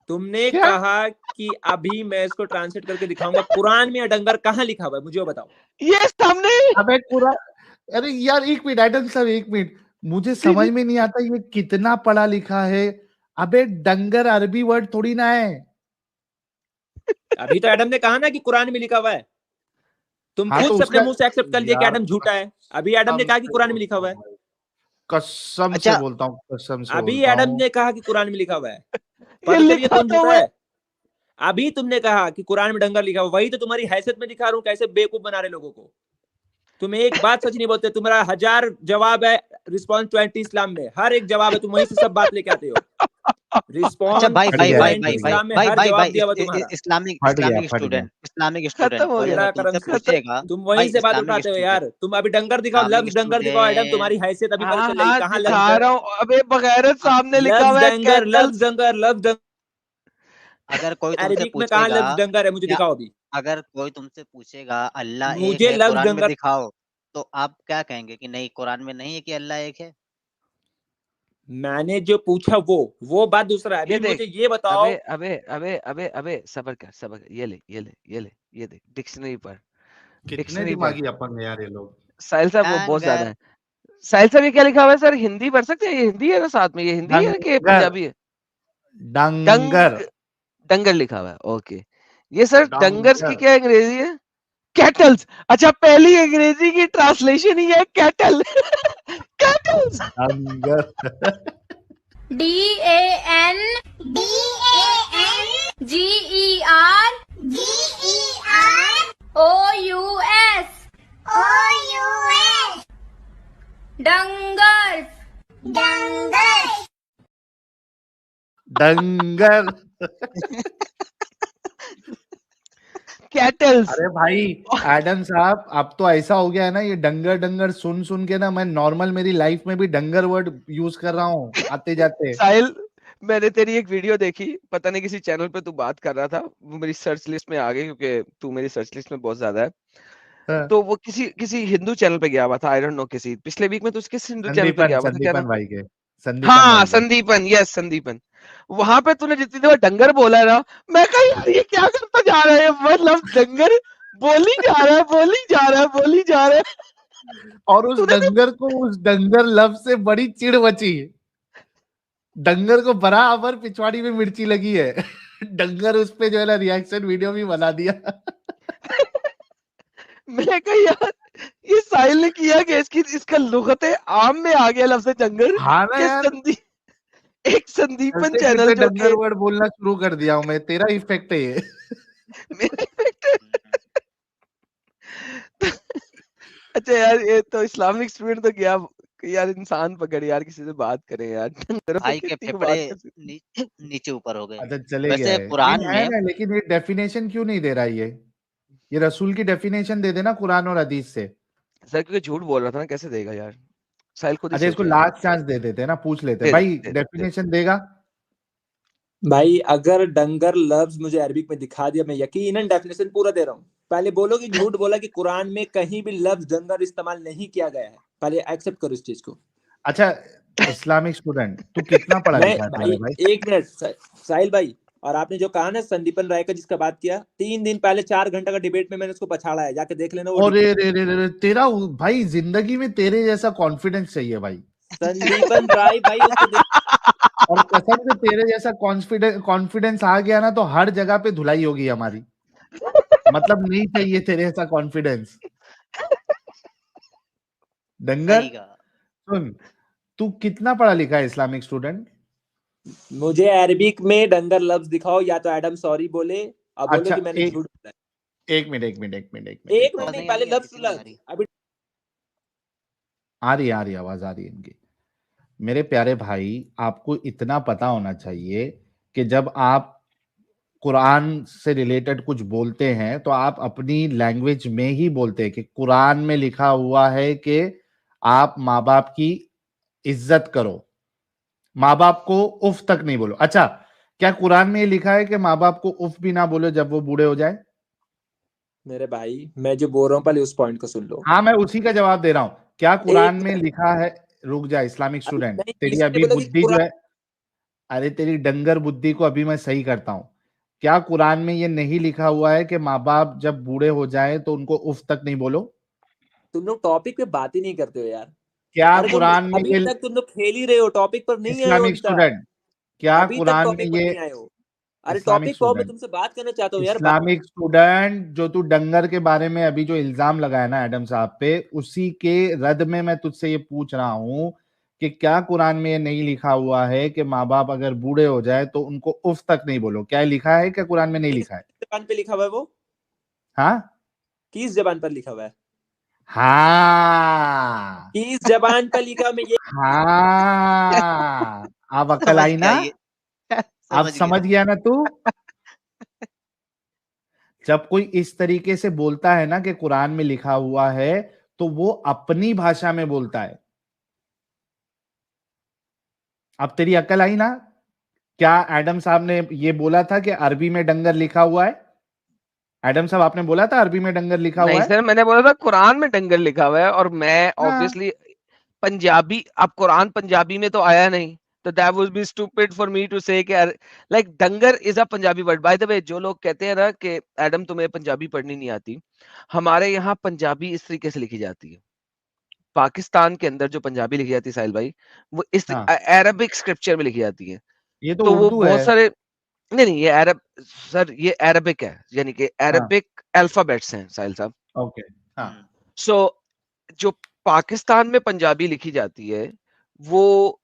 C: तुमने
D: क्या?
C: कहा कि अभी मैं इसको ट्रांसलेट करके दिखाऊंगा, कुरान में डंगर कहाँ लिखा हुआ है, मुझे वो बताओ।
A: ये सामने
D: अबे कुरान, अरे यार एक मिनट एडम साहब, एक मिनट, मुझे समझ में नहीं आता ये कितना पढ़ा लिखा है। अबे डंगर अरबी वर्ड थोड़ी ना है।
C: अभी तो एडम ने कहा ना कि कुरान में लिखा हुआ है, तुम
D: हाँ
C: खुद
D: तो
C: से अपने
D: उसका
C: मुंह से एक्सेप्ट कर लिया कि
D: यार
C: एडम झूठा है। अभी एडम ने कहा कि कुरान में लिखा हुआ है।
D: कसम से
B: अच्छा
D: बोलता हूँ, कसम से
C: अभी
D: बोलता
C: एडम
D: हूँ।
C: ने कहा कि कुरान में लिखा हुआ है,
A: ये
C: पता चलिए
A: लिखा
C: कौन
A: तो
C: झूठा
A: हुआ
C: है। अभी तुमने कहा कि कुरान में डंगर लिखा हुआ, वही तो तुम्हारी हैसियत में दिखा रहा हूँ, कैसे बेवकूफ बना रहे लोगों को। तुम एक बात सच नहीं बोलते, तुम्हारा 1000 जवाब है रिस्पॉन्स 20 इस्लाम में, हर एक जवाब है, तुम वहीं से सब बात लेके आते हो।
B: अच्छा
C: रिस्पॉन्स
B: भाई
D: हट
B: भाई
D: गया,
B: भाई
C: 20
B: भाई
D: हट
B: भाई
D: गया,
C: इस्लाम में
B: भाई
C: हर
B: भाई
C: जवाब
B: भाई
C: दिया हुआ तुम्हारा।
B: इस्लामिक
D: फट गया,
B: इस्लामिक
D: फट गया।
B: इस्लामिक
A: खत्म
B: स्टूडेंट
A: हो
B: भाई
A: गया,
C: अल्लाह
B: अगर
C: करम
B: तुमसे
C: खत्म।
B: पूछेगा,
C: तुम वहीं
B: भाई
C: से बात
B: इस्लामिक
C: उठाते हो
B: स्टूडेंट
C: यार। तुम अभी डंगर दिखाओ,
B: इस्लामिक
C: लफ्ज डंगर दिखाओ एडम, तुम्हारी
B: स्टूडेंट
C: हैसियत अभी पता
A: हाँ
C: चल रही
A: हाँ
C: कहाँ लफ्ज
A: दिखा
C: डंगर,
A: रहा हूँ। अबे बगैरत सामने लिखा हुआ
C: लफ्ज
A: है
C: डंगर,
A: कैटल।
C: लफ्ज डंगर, लफ्ज डंगर,
B: अगर कोई तुमसे
C: अरबिक में कहाँ
B: पूछेगा
C: लफ्ज डंगर है, मुझे
B: क्या,
C: दिखाओ अभी।
B: अगर कोई तुमसे पूछेगा अल्लाह एक
C: मुझे
B: है
C: लफ्ज
B: कुरान में
C: डंगर,
B: दिखाओ, तो आप क्या कहेंगे कि नहीं कुरान में नहीं है कि अल्लाह एक है?
C: मैंने जो पूछा वो बात दूसरा है।
A: ये
C: अभी
A: देख,
C: मुझे ये बताओ।
A: अबे अबे अबे अबे अबे सबर कर, सबर कर। ये ले, ये ले, ये ले, ये देख डिक्शनरी पर,
D: कितने
A: डिक्शनरी पर।
D: दिमागी अपंग है यार ये लोग।
A: साहिल साहब वो बहुत ज्यादा
B: डंगर
A: है। साहिल साहब ये क्या लिखा हुआ है सर? हिंदी पढ़ सकते हैं? ये हिंदी है ना साथ में? ये हिंदी है कि
D: डंगर,
A: पंजाबी है?
D: डंगर,
A: डंग डंगर लिखा हुआ है, ओके। ये सर डंगर्स की
D: डंगर,
A: क्या अंग्रेजी है? कैटल्स। अच्छा, पहली अंग्रेजी की ट्रांसलेशन ही है कैटल। कैटल्स।
D: डंगर।
F: DAN GEROUS डंगर्स
D: डंगर।
A: कैटल्स।
D: अरे भाई एडम साहब, अब तो ऐसा हो गया है ना, ये डंगर डंगर सुन सुन के ना मैं नॉर्मल मेरी लाइफ में भी डंगर वर्ड यूज कर रहा हूँ आते जाते।
A: साहिल, मैंने तेरी एक वीडियो देखी, पता नहीं किसी चैनल पे तू बात कर रहा था, वो मेरी सर्च लिस्ट में आ गई क्योंकि तू मेरी सर्च लिस्ट में बहुत ज्यादा है।
D: हाँ,
A: तो वो किसी किसी हिंदू चैनल पे गया हुआ था, आई डोंट नो किसी, पिछले वीक में तो किस हिंदू चैनल पे
D: संदीपन,
A: गया हुआ था, क्या
D: संदीपन
A: नाम?
D: भाई के, संदीपन
A: हाँ
D: भाई के।
A: संदीपन, यस संदीपन। वहां पे तूने जितनी देर डंगर बोला है ना, मैं कहा यार ये क्या करता जा रहा है, मतलब डंगर बोली जा रहा है, बोली जा रहा है, बोली जा रहा है।
D: और उस
A: तूने तो
D: डंगर को, उस डंगर लफ्ज से बड़ी चिढ़ मची। डंगर को बराबर पिछवाड़ी में मिर्ची लगी है। डंगर उस पे जो है ना रिएक्शन वीडियो भी बना दिया।
A: मैं कहा यार ये साहिल ने किया कि इसकी इसका लुगते आम में आ गया लफ्ज डंगर
D: हाँ ना
A: के
D: यार,
A: एक संदीपन
D: चलते
A: चैनल
D: फिरते
A: जो
D: डंगर
A: कि
D: वर्ड बोलना शुरू कर दिया हूं मैं, तेरा इफेक्ट है ये।
A: मेरे अच्छा यार, ये तो इस्लामिक स्टूडेंट तो गया कि यार इंसान पकड़ यार, किसी से बात करें यार, डंगरों पे
B: भाई के
A: कितनी
B: फेफड़े
A: बात कर सकते।
B: नीचे ऊपर हो गए।
D: अच्छा चले गया
B: वैसे
D: है,
B: कुरान
D: नहीं है
B: में
D: ना, लेकिन ये डेफिनेशन क्यों नहीं दे रहा ये रसूल की डेफिनेशन दे देना कुरान और हदीस से।
A: सर क्योंकि झूठ बोल रहा था ना, कैसे देगा यार? साहिल खुद ही
D: अच्छा इसको
A: सोचो यार।
D: लास्ट चांस दे देते हैं ना, पूछ लेते हैं
A: दे दे,
D: भाई,
A: दे दे, दे।
D: डेफिनेशन देगा।
C: भाई अगर डंगर लफ्ज मुझे अरबिक में दिखा दिया, मैं यकीनन डेफिनेशन पूरा दे रहा हूँ। पहले बोलो कि झूठ बोला कि कुरान में कहीं भी लफ्ज डंगर इस्तेमाल नहीं किया गया है, पहले एक्सेप्ट करो इस चीज को।
D: अच्छा इस्लामिक स्टूडेंट, तू कितना पढ़ा
C: मैं
D: लिखा है
C: भाई
D: प्यारे भाई?
C: एक मिनट साहिल भाई, और आपने जो कहा ना संदीपन राय का जिसका बात किया, 3 दिन पहले 4 घंटे का डिबेट में मैंने उसको पछाड़ा है, जाके देख लेना वो
D: और रे तेरा भाई, जिंदगी में तेरे जैसा कॉन्फिडेंस चाहिए भाई।
C: संदीपन राय भाई उसको
D: और कसम से तेरे जैसा कॉन्फिडेंस आ गया ना तो हर जगह पे धुलाई होगी हमारी। मतलब नहीं चाहिए तेरे जैसा कॉन्फिडेंस। डंगर
B: सही कहा।
D: सुन, तू कितना पढ़ा लिखा है इस्लामिक स्टूडेंट?
C: मुझे अरबिक में डंगर लफ्ज दिखाओ, या तो एडम सॉरी बोले और बोलो
D: अच्छा
C: कि मैंने झूठ बोला
D: एक मिनट एक मिनट एक मिनट एक
C: है।
D: मिनट
C: एक
D: एक
C: मिनट
D: मिनट।
C: नहीं,
B: नहीं आ
C: पहले
B: रही,
C: लफ्ज
B: किसी को नहीं आ
C: लफ्ज
B: रही।
C: अभी।
D: आ रही आवाज आ रही है इनकी। मेरे प्यारे भाई, आपको इतना पता होना चाहिए कि जब आप कुरान से रिलेटेड कुछ बोलते हैं तो आप अपनी लैंग्वेज में ही बोलते हैं कि कुरान में लिखा हुआ है कि आप माँ बाप की इज्जत करो, माँ बाप को उफ तक नहीं बोलो। अच्छा, क्या कुरान में ये लिखा है कि माँ बाप को उफ भी ना बोलो जब वो बूढ़े हो जाए?
C: मेरे भाई मैं जो बोल रहा हूँ पहले उस पॉइंट को सुन लो।
D: हाँ मैं उसी का जवाब दे रहा हूं। क्या कुरान
C: एक
D: में
C: मिनट,
D: लिखा है? रुक जा इस्लामिक
C: अभी
D: स्टूडेंट,
C: नहीं
D: तेरी
C: इसलिए
D: अभी
C: बोला कि
D: बुद्धि जो
C: कुरान
D: है, अरे तेरी डंगर बुद्धि को अभी मैं सही करता हूँ। क्या कुरान में ये नहीं लिखा हुआ है कि माँ बाप जब बूढ़े हो जाए तो उनको उफ तक नहीं बोलो?
C: तुम लोग टॉपिक पे बात ही नहीं करते हो यार।
D: क्या
C: अरे तुम
D: कुरान में
C: अभी
D: ये
C: तक तुम लोग खेल ही रहे हो, टॉपिक पर नहीं आए हो
D: इस्लामिक
C: अभी तक।
D: स्टूडेंट, क्या
C: अभी तक
D: कुरान में
C: टॉपिक पर
D: ये
C: नहीं आए हो। अरे
D: इस्लामिक
C: टॉपिक पर मैं
D: स्टूडेंट
C: तुमसे बात करना चाहता हूँ यार।
D: इस्लामिक स्टूडेंट जो तू डंगर के बारे में अभी जो इल्जाम लगाया ना एडम साहब पे, उसी के रद में मैं तुझसे ये पूछ रहा हूँ कि क्या कुरान में ये नहीं लिखा हुआ है कि माँ बाप अगर बूढ़े हो जाए तो उनको उफ तक नहीं बोलो? क्या लिखा है? क्या कुरान में नहीं
C: किस
D: लिखा है?
C: जबान पे लिखा हुआ है वो?
D: हाँ
C: किस जबान पर लिखा हुआ है?
D: हाँ
C: किस जबान पर लिखा हुआ है? मैं ये
D: हाँ, अब अकल
B: समझ
D: आई
B: गया
D: ना?
B: ये।
D: अब
B: समझ गया।
D: समझ गया ना तू? जब कोई इस तरीके से बोलता है ना कि कुरान में लिखा हुआ है, तो वो अपनी भाषा में बोलता है। अब तेरी अकल आई ना? क्या एडम साहब ने ये बोला था कि अरबी में डंगर लिखा हुआ है? एडम साहब आपने बोला था अरबी में डंगर लिखा हुआ
A: नहीं
D: है?
A: सर, मैंने बोला था कुरान में डंगर लिखा हुआ है, और मैं
D: हाँ।
A: ऑब्वियसली पंजाबी, अब कुरान पंजाबी में तो आया नहीं, तो that would be stupid for me to say कि लाइक डंगर is a Punjabi word. By the way, जो लोग कहते हैं ना कि एडम तुम्हें पंजाबी पढ़नी नहीं आती, हमारे यहाँ पंजाबी इस तरीके से लिखी जाती है। पाकिस्तान के अंदर जो पंजाबी लिखी जाती है साहिल भाई, वो इस
D: हाँ,
A: अरबिक स्क्रिप्चर में लिखी जाती है।
D: ये तो
A: तो वो
D: उर्दू
A: बहुत
D: है।
A: सारे, नहीं ये अरब, सर ये अरबिक है, यानी कि
D: हाँ,
A: अरबिक अल्फाबेट्स हैं साहिल साहब।
D: ओके। हाँ,
A: सो जो पाकिस्तान में पंजाबी लिखी जाती है, वो,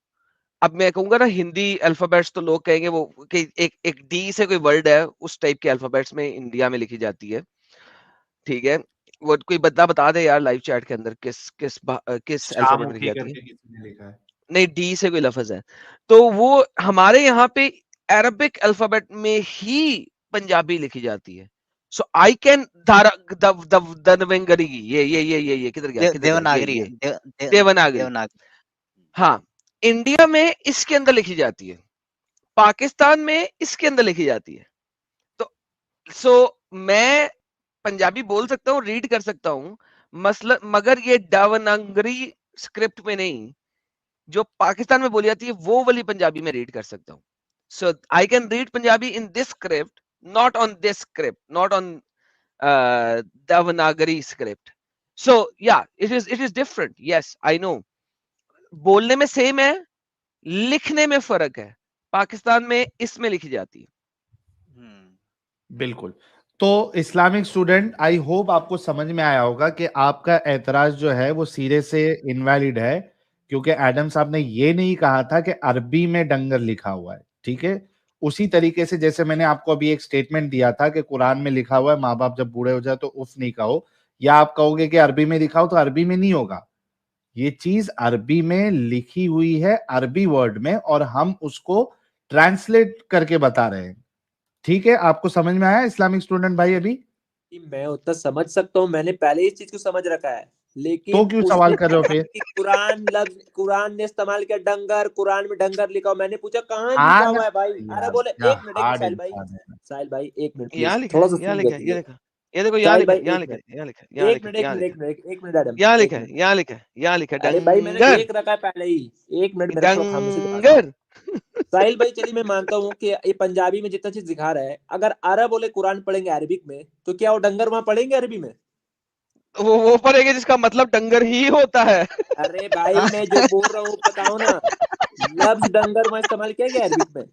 A: अब मैं कहूंगा ना हिंदी अल्फाबेट्स, तो लोग कहेंगे वो कि एक एक डी से कोई वर्ड है, उस टाइप के अल्फाबेट्स में इंडिया में लिखी जाती है। ठीक है, वो कोई बंदा बता दे यार लाइव चैट के अंदर किस अल्फाबेट में लिखी
D: शाहमुखी
A: जाती है।
D: करके किसी ने लिखा है।
A: नहीं, डी से कोई लफ्ज है, तो वो हमारे यहाँ पे अरबिक अल्फाबेट में ही पंजाबी लिखी जाती है। सो आई कैन धारा दनवेंगरी, ये किधर गया किधर गया,
B: देवनागरी
A: ये देवनागरी।
B: देवनागरी।
A: हाँ, इंडिया में इसके अंदर लिखी जाती है, पाकिस्तान में इसके अंदर लिखी जाती है। तो सो मैं पंजाबी बोल सकता हूँ, रीड कर सकता हूँ, मगर ये देवनागरी स्क्रिप्ट में नहीं, जो पाकिस्तान में बोली जाती है वो वाली पंजाबी में रीड कर सकता हूँ। So I can read Punjabi in this script, not on this script, not on Devanagari script. So या it is different, yes I know. बोलने में सेम है, लिखने में फर्क है। पाकिस्तान में इसमें लिखी जाती है।
D: बिल्कुल। तो इस्लामिक स्टूडेंट, आई होप आपको समझ में आया होगा कि आपका एतराज जो है वो सिरे से इनवैलिड है, क्योंकि एडम साहब ने ये नहीं कहा था कि अरबी में डंगर लिखा हुआ है। ठीक है, उसी तरीके से जैसे मैंने आपको अभी एक स्टेटमेंट दिया था कि कुरान में लिखा हुआ है माँ बाप जब बूढ़े हो जाए तो उफ नहीं कहो, या आप कहोगे कि अरबी में लिखा हो तो अरबी में नहीं होगा। ये चीज अरबी में लिखी हुई है, अरबी वर्ड में, और हम उसको ट्रांसलेट करके बता रहे हैं। ठीक है, आपको समझ में आया इस्लामिक स्टूडेंट भाई? अभी
C: मैं उतना समझ सकता हूँ, मैंने पहले इस चीज को समझ रखा है, लेकिन
D: तो क्यों सवाल कर रहे हो फिर?
C: कि कुरान ने इस्तेमाल किया डंगर, कुरान में डंगर लिखा हुआ, मैंने पूछा कहाँ लिखा
D: आन
C: हुआ है भाई? अरे
D: यार,
C: बोले
D: क्या
C: एक मिनट
D: हार्ड
C: साहिल भाई,
D: इंसान है।
C: साहिल भाई एक मिनट
A: यहाँ
C: प्लीज,
A: लिखा
C: थोड़ा
A: है,
C: सा
A: यहाँ
C: सुन
A: लिखा है,
C: लेते
A: ये
C: हैं।
A: देखा, ये देखो, यहाँ
C: साहिल
A: लिखा
C: भाई
A: है, यहाँ
C: एक
A: लिखा है,
C: मिनट,
A: यहाँ लिखा है, यहाँ
C: एक
A: लिखा
C: मिनट
A: है,
C: एक
A: यहाँ
C: मिनट
A: लिखा
C: एक
A: है,
C: मिनट एक मिनट एडम,
A: यहाँ
C: एक
A: लिखा है,
C: मिनट।
A: यहाँ लिखा है, यहाँ लिखा है,
C: अरे भाई मैंने
A: डंगर
C: देख रखा है पहले ही, एक मिनट मेरा थोड़ा खामोशी से बात।
A: डंगर।
C: साहिल भाई चलिए मैं मानता हूँ कि ये पंजाबी में जितना चीज दिखा रहा है, अगर अरब बोले कुरान पढ़ेंगे अरबिक में, तो क्या वो डंगर वहां पढ़ेंगे अरबी में?
A: वो पढ़ेंगे जिसका मतलब डंगर ही होता है।
C: अरे भाई मैं जो बोल रहा हूँ बताओ ना, लफ्ज डंगर वहां इस्तेमाल किया गया अरबिक में?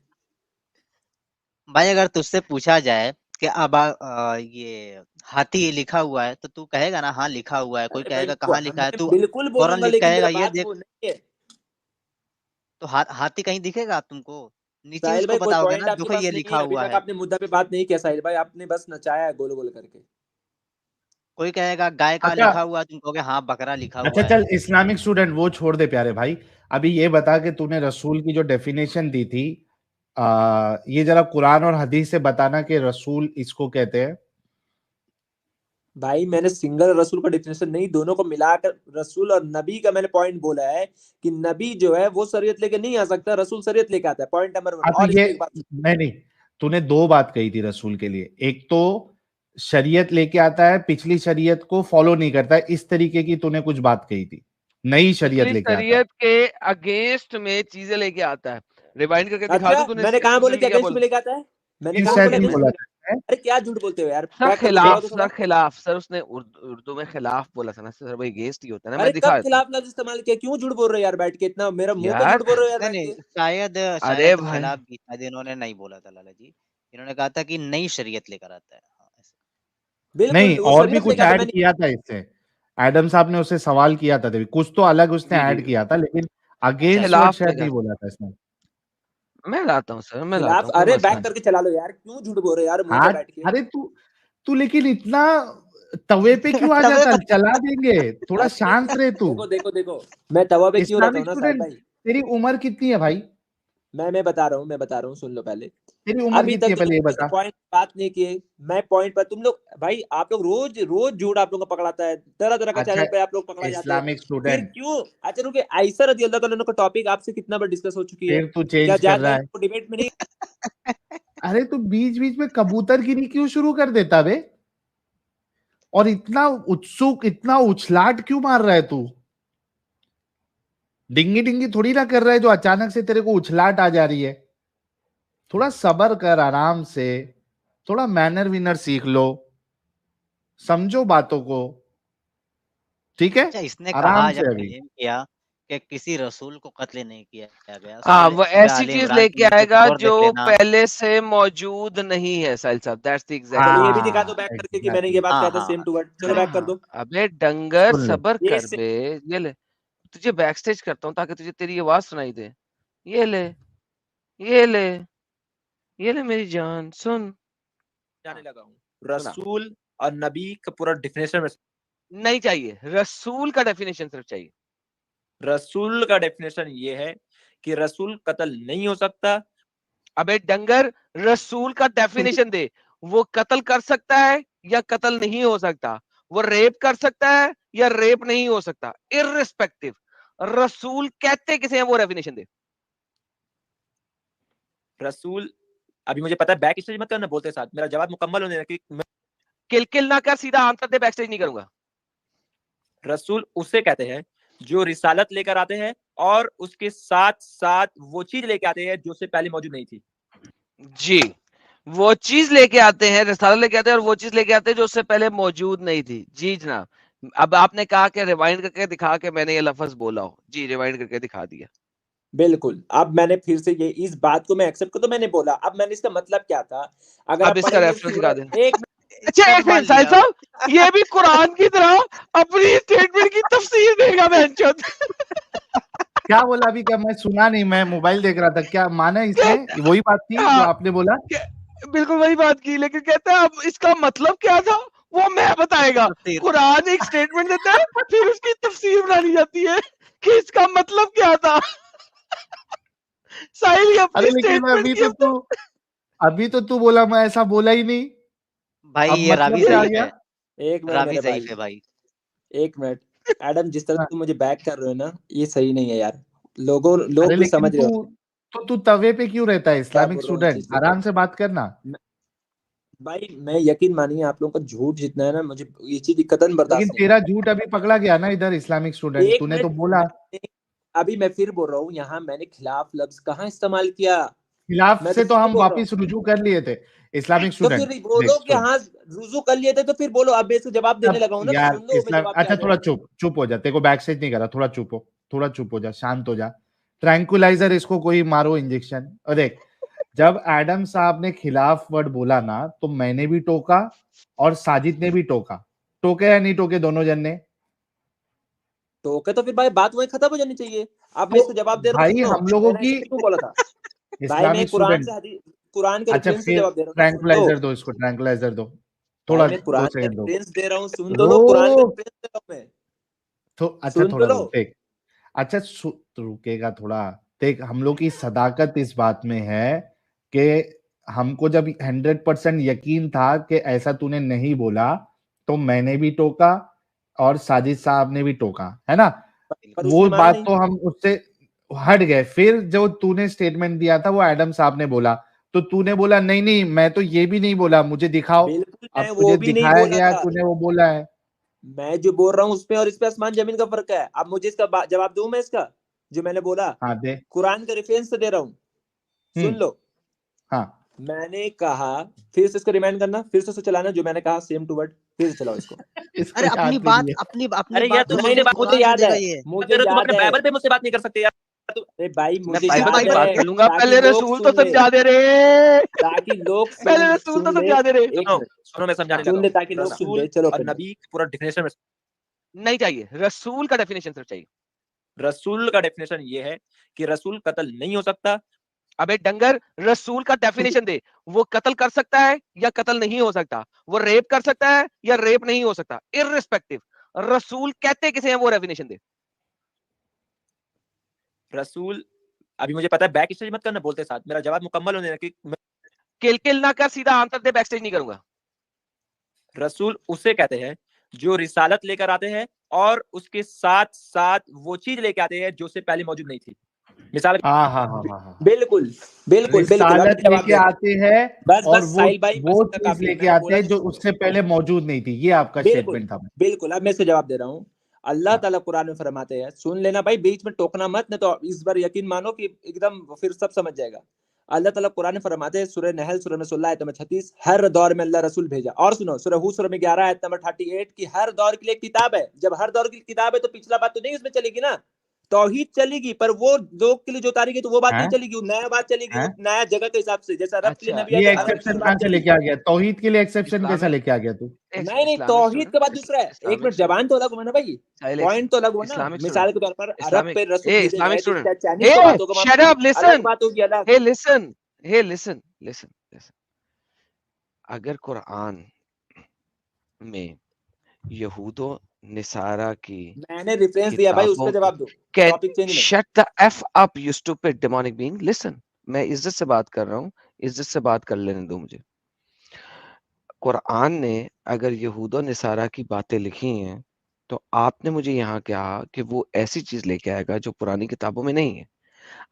B: भाई अगर तुझसे पूछा जाए कि अब ये हाथी लिखा हुआ है तो तू कहेगा ना हाँ लिखा हुआ है? कोई
C: अरे भाई
B: कहेगा कहाँ लिखा है?
C: मैं
B: तू
C: बिल्कुल
B: फौरन
C: बोलूंगा,
B: लिख
C: लेकिन
B: कहेगा
C: मेरा
B: ये
C: बात
B: देख।
C: वो नहीं है।
B: तो हाथी कहीं दिखेगा तुमको? नीचे
C: साहिल
B: उसको
C: भाई कोई
B: बताओगे
C: पॉइंट
B: ना
C: आपके
B: देखो
C: पास
B: ये
C: नहीं
B: लिखा
C: है, अभी
B: हुआ
C: तक
B: है।
C: आपने मुद्दा पे बात नहीं किया साहिल भाई, आपने बस नचाया है गोल गोल करके।
B: कोई कहेगा गाय का
D: अच्छा
B: लिखा हुआ है, तुम कहोगे हाँ बकरा लिखा
D: अच्छा,
B: हुआ है।
D: चल इस्लामिक स्टूडेंट वो छोड़ दे प्यारे भाई। अभी ये बता कि तूने रसूल की जो डेफिनेशन दी थी, ये जरा कुरान और हदीस से बताना कि रसूल इसको कहते हैं।
C: भाई मैंने सिंगल रसूल का डिफिनेशन नहीं, दोनों को मिलाकर रसूल और नबी का मैंने पॉइंट बोला है कि नबी जो है वो शरीयत लेके नहीं आ सकता, रसूल शरीयत लेके आता है, पॉइंट नंबर 1।
D: हाँ तो
C: और
D: ये
C: इसमें एक बात,
D: नहीं नहीं, तूने दो बात कही थी रसूल के लिए। एक तो शरीयत लेके आता है, पिछली शरीयत को फॉलो नहीं करता है, इस तरीके की तूने कुछ बात कही थी। नई शरीयत
A: पिछली
D: लेके आता है।
A: शरीयत के अगेंस्ट में चीजें लेके आता है। रिवाइंड करके दिखा
C: अच्छा
A: दूं तूने
C: मैंने कहा बोले कि
A: क्या
C: अगेंस्ट
A: बोल
C: में लेके आता है, मैंने
D: इन
C: कहा
D: शायद
C: बोले
D: नहीं
C: अगेंस्ट
D: बोला
C: में।
D: था।
C: अरे क्या झूठ बोलते हो यार,
A: सर
C: बैक करके
A: खिलाफ,
C: दिखाओ तो थोड़ा।
A: सर खिलाफ, सर उसने उर्दू में खिलाफ बोला था ना सर, वही अगेंस्ट ही होता है ना,
C: अरे
A: मैं
C: कब
A: दिखा देता हूं।
C: खिलाफ लफ्ज इस्तेमाल किया, क्यों झूठ बोल रहे हो यार बैठ के, इतना मेरा मुंह पे
A: यार
C: झूठ बोल रहे हो यार
B: नहीं,
C: बैठ
B: नहीं,
C: के।
B: शायद
A: अरे
B: शायद
A: भाई
B: खिलाफ भी शायद इन्होंने नहीं बोला था लाला जी, इन्होंने कहा था कि नई शरीयत लेकर आता है। हाँ, ऐसे।
C: बिल्कुल
D: नहीं,
C: वो
D: और भी
C: शरीयत
D: कुछ
C: लेके आता है,
D: ऐड
C: मैंने
D: किया था इससे। एडम साहब ने उससे सवाल किया था तभी, कुछ तो अलग उसने
A: जी, जी,
D: ऐड किया था, लेकिन अगेंस्ट वर्ड
A: खिलाफ
D: शायद
A: लेकर
D: नहीं बोला था इसने।
A: मैं लाता हूँ सर, मैं लाता
C: खिलाफ।
A: हूँ, कोई
C: अरे
A: मसला
C: बैक
A: नहीं।
C: करके चला लो यार, क्यों झूठ बोल रहे हो यार मुंह पे
D: हाँ,
C: बैठ के।
D: अरे तू तू लेकिन इतना तवे पे क्यों आ
B: तवे
D: जाता?
B: पर
D: चला देंगे, थोड़ा शांत रहे तू।
C: देखो देखो देखो, मैं तवा पे क्यों रहता हूँ
D: इस्लामिक
C: ना साहिल
D: स्टूडेंट,
C: भाई।
D: तेरी उम्र कितनी है भाई?
C: मैं बता रहा हूँ, सुन लो पहले।
D: तेरी उम्र
C: अभी
D: कितनी
C: तक
D: है
C: तो
D: पहले ये
C: तुम
D: बता।
C: पॉइंट बात नहीं किए, मैं पॉइंट पर तुम लोग भाई, आप लोग रोज रोज झूठ आप लोगों का पकड़ाता है, तरह तरह का
D: अच्छा,
C: चैनल पे आप लोग पकड़ा जाते हैं।
D: इस्लामिक
C: फिर
D: स्टूडेंट,
C: क्यों? अच्छा रुके, आयशा रजी अल्लाह ताला अन्हा का टॉपिक आपसे कितना बार डिस्कस हो चुकी है,
D: फिर तू
C: क्या
D: चेंज कर
C: जायज
D: रहा
C: है
D: है।
C: वो डिबेट में नहीं?
D: अरे तू बीच बीच में कबूतरगिरी क्यों शुरू कर देता बे? और इतना उत्सुक, इतना उछलाट क्यों मार रहा है तू? डिंगी डिंगी थोड़ी ना कर रहा है जो अचानक से तेरे को उछलाट आ जा रही है। थोड़ा सबर कर, आराम से, थोड़ा मैनर विनर सीख लो, समझो बातों को, ठीक है?
B: अच्छा, इसने कहा
D: आराम
B: जब
D: से अभी।
B: क्लेम किया कि किसी रसूल को कत्ल नहीं किया गया,
A: हाँ,
B: सूरह
A: वो
B: सूरह
A: ऐसी
B: आले
A: चीज
B: इमरान
A: लेके
B: की नीचे
A: आएगा
B: कुछ और
A: जो
B: देख लेना।
A: पहले से मौजूद नहीं है साहिल साहब, दैट्स द एग्जैक्ट
C: चलो ये
A: पॉइंट।
C: भी दिखा दो
D: हाँ,
C: बैक करके कि मैंने
D: एग्जैक्टली।
C: ये बात
B: हाँ,
C: कहा था
B: हाँ,
C: सेम टू वर्ड, चलो बैक कर
A: हाँ,
C: दो।
A: अबे डंगर
D: सुन ले।
A: सबर
C: ये
A: कर बे। ये ले, तुझे बैक स्टेज करता हूँ ताकि तुझे तेरी आवाज सुनाई दे। ये ले, ये ले, ये ले मेरी जान, सुन।
C: जाने लगा हूँ
A: सुना,
C: रसूल और नबी का पूरा डिफिनेशन में।
A: नहीं चाहिए, रसूल का डेफिनेशन सिर्फ चाहिए।
C: रसूल का डेफिनेशन ये है कि रसूल कत्ल नहीं हो सकता।
A: अबे डंगर, रसूल का डेफिनेशन दे। वो कत्ल कर सकता है या कत्ल नहीं हो सकता, वो रेप कर सकता है या रेप नहीं हो सकता, इररिस्पेक्टिव। रसूल कहते किसे हैं, वो डेफिनेशन दे।
C: रसूल, अभी मुझे पता है बैक स्टेज मत करना बोलते साथ, मेरा जवाब मुकम्मल होने लगे।
A: किल किल ना कर, सीधा आंसर दे, बैक स्टेज नहीं करूंगा।
C: रसूल उसे कहते हैं जो रिसालत लेकर आते हैं और उसके साथ साथ वो चीज लेके आते हैं जो उससे पहले मौजूद नहीं थी।
A: जी, वो चीज लेके आते हैं, रिसाला लेके आते हैं, और वो चीज लेके आते हैं जो उससे पहले मौजूद नहीं थी। जी जनाब। अब आपने कहा कि रिवाइंड करके दिखा के मैंने ये लफ्ज बोला हो, जी रिवाइंड करके दिखा दिया।
C: बिल्कुल, अब मैंने फिर से ये इस बात को मैं एक्सेप्ट कर, तो मैंने बोला, अब मैंने इसका मतलब क्या था, अगर
A: अब
C: आप
A: इसका
C: पढ़ेंगे
A: रेफरेंस दिखा दे।
C: एक
A: अच्छा
B: इसने
A: एक
B: तो मान
A: मिनट साहिल
B: लिया।
A: साहब, ये भी कुरान की तरह अपनी स्टेटमेंट की तफसीर देगा बहनचोद।
D: क्या बोला अभी? क्या मैं सुना नहीं, मैं मोबाइल देख रहा था। क्या माना इसने? वही बात थी जो
A: हाँ,
D: आपने बोला।
A: बिल्कुल वही बात की, लेकिन कहता है अब इसका मतलब क्या था वो मैं बताएगा।
B: तफसीर।
A: कुरान एक स्टेटमेंट देता है, फिर उसकी तफसीर बनानी जाती है कि इसका मतलब क्या था। साहिल ये
D: अरे
A: अपनी
D: लेकिन मैं
A: स्टेटमेंट की
D: अभी तो तू बोला मैं ऐसा बोला ही नहीं।
B: भाई
D: अब
B: ये
D: मतलब
B: रावी
D: क्या आ
B: ज़ईफ़
D: गया?
B: है,
C: एक मिनट
B: रावी
C: मेरे
B: ज़ईफ़
C: भाई,
B: है भाई।
C: एक मिनट। एडम, जिस तरह से तुम मुझे बैक कर रहे हो ना, ये सही नहीं है यार। लोग
D: अरे
C: भी
D: लेकिन
C: समझ रहे हो
D: तू तवे पे क्यों रहता है?
C: क्या
D: इस्लामिक
C: बोल रहा हूँ इस
D: स्टूडेंट,
C: चीज को।
D: आराम से बात करना।
C: भाई मैं यकीन मानिए, आप लोगों का झूठ जितना है ना, मुझे ये चीज कतन
D: लेकिन
C: बर्दाश्त नहीं
D: तेरा झूठ अभी पकड़ा गया ना इधर। इस्लामिक
C: है।
D: स्टूडेंट,
C: एक
D: तूने तो
C: मिनट,
D: बोला।
C: अभी मैं फिर बोल रहा हूँ, यहाँ मैंने खिलाफ लफ्ज कहाँ इस्तेमाल किया?
D: खिलाफ
C: मैं तो
D: से तो
C: फिर
D: हम
C: बोल रहा हूँ,
D: वापिस रुजू कर लिए थे। इस्लामिक
C: तो
D: स्टूडेंट
C: फिर बोलो
D: देख
C: कि
D: सुन।
C: हाँ रुजू कर लिए थे, तो फिर बोलो। अब मैं इसको जवाब देने
D: अब
C: लगा हूँ ना, तो
D: यार
C: सुन लो मैं
D: इस्लाम,
C: जवाब क्या
D: अच्छा
C: दे रहा
D: थोड़ा
C: हूँ।
D: चुप हो जा। तेरे को बैक स्टेज नहीं करा, थोड़ा चुप हो, थोड़ा चुप हो जा, शांत हो जा। ट्रैंकुलाइजर इसको कोई मारो इंजेक्शन। और देख, जब एडम साहब ने खिलाफ वर्ड बोला ना, तो मैंने भी टोका और साजिद ने भी टोका। टोके या नहीं टोके दोनों जन ने?
C: तो ओके, तो फिर भाई बात वहीं खत्म हो जानी चाहिए। अब मैं
D: तो
C: इसको जवाब दे रहा हूँ,
D: भाई
C: सुनो
D: हम लोगों
C: मैंने
D: की,
C: ऐसे क्यों बोला था। भाई मैं
D: इस्लामिक
C: कुरान
D: स्टूडेंट,
C: से हदीस, कुरान के
D: अच्छा
C: रेफरेंस से
D: फिर
C: जवाब दे रहा हूँ ना, सुन लो।
D: ट्रैंकुलाइजर दो इसको, ट्रैंकुलाइजर दो।
C: भाई
D: थोड़ा
C: मैं
D: 2
C: कुरान का
D: सेकंड दो।
C: रेफरेंस दे रहा हूँ, सुन तो लो, कुरान का
D: रोक,
C: रेफरेंस दे रहा हूँ मैं,
D: तो अच्छा
C: सुन तो
D: थोड़ा
C: लो।
D: रुक, देख। अच्छा तो रुकेगा थोड़ा। देख, हम लोग की सदाकत इस बात में है कि हमको जब 100% यकीन था कि ऐसा तूने नहीं बोला, तो मैंने भी टोका और साजिद साहब ने भी टोका, है ना?
C: पर
D: वो
C: उसने माना
D: बात
C: नहीं।
D: तो हम उससे हट गए। फिर जो तूने स्टेटमेंट दिया था वो एडम साहब ने बोला, तो तूने बोला नहीं नहीं, मैं तो ये भी नहीं बोला, मुझे दिखाओ।
C: बिल्कुल
D: अब
C: मैं वो
D: तुझे
C: भी नहीं
D: दिखाया
C: बोला
D: गया,
C: था।
D: तूने वो बोला है।
C: मैं जो बोल रहा हूँ उसपे और इस पे आसमान जमीन का फर्क है। अब मुझे इसका जवाब दूं मैं इसका, जो मैंने बोला
D: हाँ दे।
C: कुरान का रेफरेंस से दे रहा हूँ। सुन लो,
D: हाँ
C: मैंने कहा, फिर से इसको रिमाइंड करना, फिर से उसको चलाना जो मैंने कहा सेम टू वर्ड, फिर से चलाओ इसको।
B: अरे अपनी बात अपनी
C: अरे यार
B: बात
C: तुम
B: मुझे
C: मुझे
B: कुरान से
C: याद
B: देगा
C: है,
B: ये।
C: मुझे याद अपने है। बाइबल पे मुझसे बात नहीं कर सकते यार। अरे भाई
A: मैं
C: मुझे
A: बाइबल
C: याद
A: की बात
C: है,
A: कर लूंगा,
C: ताकि
A: पहले
C: लोग
A: रसूल तो
C: सुन ले,
A: समझा दे रे,
C: ताकि लोग
A: पहले
C: सुन
A: रसूल तो
C: सुन ले।
A: समझा दे रे।
C: एक
A: सुनो
C: मिनट
A: सुनो, मैं समझाने
C: सुन
A: लगा
C: ले,
A: हूँ।
C: ताकि लोग सुन ले। चलो
A: और
C: फिर
A: नबी पूरा डेफिनेशन में नहीं चाहिए, रसूल का डेफिनेशन सिर्फ चाहिए।
C: रसूल का डेफिनेशन ये है कि रसूल कत्ल नहीं हो सकता।
A: अबे डंगर, रसूल का डेफिनेशन दे, वो कत्ल कर सकता है या कत्ल नहीं हो सकता, वो रेप कर सकता है या रेप नहीं हो सकता, इररिस्पेक्टिव रसूल कहते किसे हैं वो डेफिनेशन दे।
C: रसूल, अभी मुझे पता है बैक स्टेज मत करना बोलते साथ, मेरा जवाब मुकम्मल होने कि
A: किल ना कर, सीधा आंसर दे, बैक स्टेज नहीं करूंगा।
C: रसूल उसे कहते हैं जो रिसालत लेकर आते हैं और उसके साथ साथ वो चीज लेके आते हैं जो उससे पहले मौजूद नहीं थी। मिसाल,
D: हाँ
C: बिल्कुल बिल्कुल बिल्कुल, अब
D: रिसालत
C: जवाब
D: लेके
C: दे।
D: आते हैं
C: बस
D: और
C: बस साहिल भाई, बस
D: वो
C: इतना
D: चीज
C: काफी है।
D: लेके
C: मैंने
D: आते
C: बोला
D: हैं जो उससे पहले मौजूद नहीं थी। ये आपका
C: बिल्कुल
D: स्टेटमेंट था।
C: बिल्कुल, अब मैं इससे जवाब दे रहा हूँ। अल्लाह
D: हाँ।
C: ताला कुरान में फरमाते हैं, सुन लेना भाई, बीच में टोकना मत, नहीं तो इस बार यकीन मानो कि एकदम फिर सब समझ जाएगा। अल्लाह ताला कुरान में फरमाते हैं, सूरह नहल सूरह में 16 आयत नंबर 36, हर दौर में अल्लाह रसूल भेजा। और सुनो सूरह हूद सूरह में 11 आयत नंबर 38 की हर दौर के लिए किताब है। जब हर दौर की किताब है तो पिछला बात तो नहीं उसमें चलेगी ना, तौहीद चलेगी, पर वो लोग के लिए जो उतारी तो वो बात नहीं चलेगी, वो नया बात चलेगी, वो नया जगह के हिसाब से। जैसा रब के लिए नबी आए
D: ये
C: तो अरब की
D: एक्सेप्शन
C: बात
D: कहाँ से
C: चली।
D: लेके आ गया? तौहीद के लिए एक्सेप्शन कैसा लेके आ गया तू?
C: नहीं तौहीद के बाद दूसरा है। एक मिनट, जबान तो अलग हुआ ना भाई, पॉइंट तो अलग हुआ ना। मिसाल के तौर पर अरब पे रसूल भेजे गए तो चाइनीज को बातों का
A: शट अप, लिसन,
C: अलग बात होगी, अलग।
A: हे लिसन, हे लिसन, लिसन, लिसन। अगर कुरान में यहूदो निसारा की
C: मैंने रेफरेंस दिया भाई, उसका जवाब दो, टॉपिक चेंज नहीं।
A: Shut the F up you stupid demonic being, listen, मैं इज्जत से बात कर रहा हूँ, इज्जत से बात कर लेने दो मुझे। कुरान ने अगर यहूदो निसारा की बातें लिखी हैं तो आपने मुझे यहाँ कहा कि वो ऐसी चीज लेके आएगा जो पुरानी किताबों में नहीं है।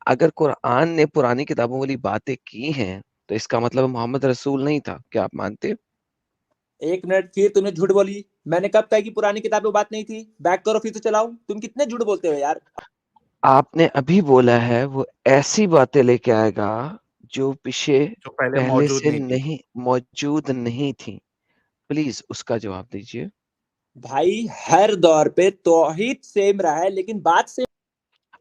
A: अगर कुरान ने पुरानी किताबों वाली बातें की हैं तो इसका मतलब मोहम्मद रसूल नहीं था, क्या आप मानते हो?
C: एक मिनट, फिर तुमने झूठ बोली। मैंने कब कहा कि पुरानी किताबों बात नहीं थी? बैक करो फिर से चलाओ। तुम कितने झूठ बोलते हो यार।
A: आपने अभी बोला है वो ऐसी बातें लेके आएगा जो
D: जो पहले
A: पहले
D: मौजूद
A: से
D: नहीं थी।
A: नहीं मौजूद नहीं थी। प्लीज उसका जवाब दीजिए।
C: भाई हर दौर पे तौहीद सेम रहा है, लेकिन बात से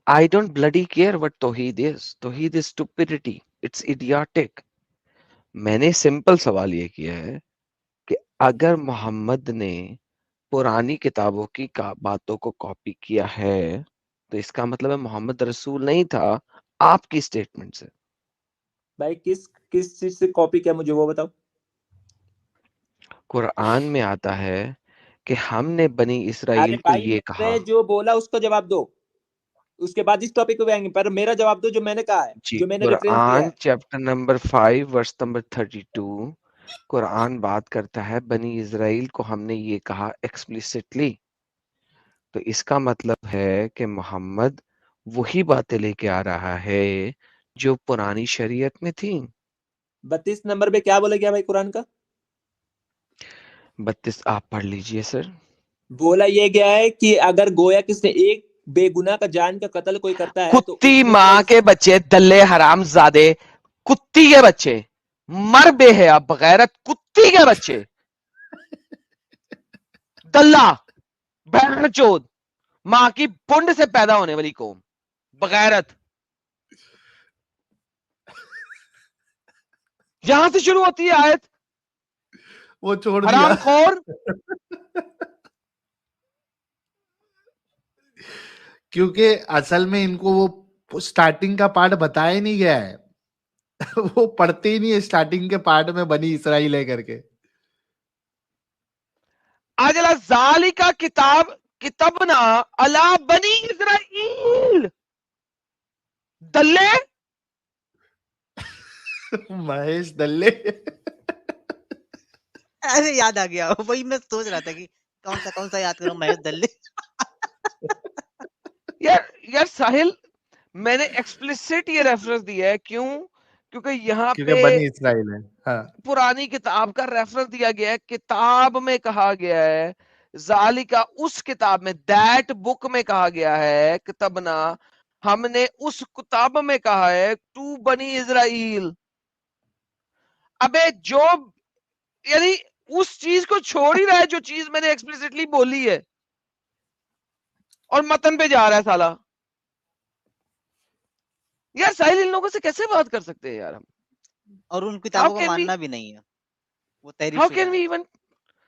A: I don't bloody care what Towhid is. Towhid is stupidity. It's idiotic. मैंने सिंपल सवाल ये किया है कि अगर मोहम्मद ने पुरानी किताबों की बातों को कॉपी किया है तो इसका मतलब है मोहम्मद रसूल नहीं था, आपकी स्टेटमेंट से।
C: भाई किस किस चीज से कॉपी किया, मुझे वो बताओ।
A: कुरान में आता है कि हमने बनी
C: अरे
A: इसराइल को
C: भाई
A: ये कहा।
C: मैंने जो बोला उसका जवाब दो, उसके बाद इस टॉपिक पे आएंगे, पर मेरा जवाब दो जो मैंने कहा है,
A: जी,
C: जो मैंने रेफरेंस दिया
A: कुरान
C: है।
A: Chapter number 5 verse number 32, Quran बात करता है बनी इजराइल को हमने ये कहा एक्सप्लिसिटली। तो इसका मतलब है कि मोहम्मद वही बातें लेके आ रहा है जो पुरानी शरीयत में थी।
C: 32 नंबर पे क्या बोला गया भाई कुरान का?
A: 32 आप पढ़ लीजिए सर।
C: बोला ये गया है कि अगर गोया किसने एक बेगुनाह का जान का कत्ल कोई करता है तो
A: कुत्ती
C: उसमें
A: माँ के बच्चे, दल्ले हराम जादे, कुत्ती के बच्चे, मर बेहया बगैरत कुत्ती के बच्चे, दल्ला बहनचोद, माँ की पुंड से पैदा होने वाली कौम, बगैरत। यहां से शुरू होती है आयत।
D: वो छोड़ दिया।
A: हरामखोर।
D: क्योंकि असल में इनको वो स्टार्टिंग का पार्ट बताया नहीं गया है। वो पढ़ते ही नहीं है स्टार्टिंग के पार्ट में बनी इसराइल है करके।
A: अजला जालिका किताब कितबना अला बनी इजराइल, दल्ले।
D: महेश दल्ले।
B: अरे याद आ गया, वही मैं सोच रहा था कि कौन सा याद करूं, महेश दल्ले।
A: यार साहिल, मैंने एक्सप्लिसिट ये रेफरेंस दिया है, क्यों? क्योंकि यहाँ
D: क्योंकि
A: पे
D: बनी इसराइल है। हाँ।
A: पुरानी किताब का रेफरेंस दिया गया है। किताब में कहा गया है, जालिका उस किताब में, दैट बुक में कहा गया है, कितबना हमने उस किताब में कहा है टू बनी इजराइल। अबे जो, यानी उस चीज को छोड़ ही रहा है जो चीज मैंने एक्सप्लिसिटली बोली है, और मतन पे जा रहा है साला। यार साहिल, इन लोगों से कैसे बात कर सकते हैं यार हम?
B: और उन
A: हाउ
B: किताबों को
A: कैन वी
B: मानना भी नहीं है, वो तहरीफ
A: हाउ
B: शुदा
A: कैन
B: है।
A: We even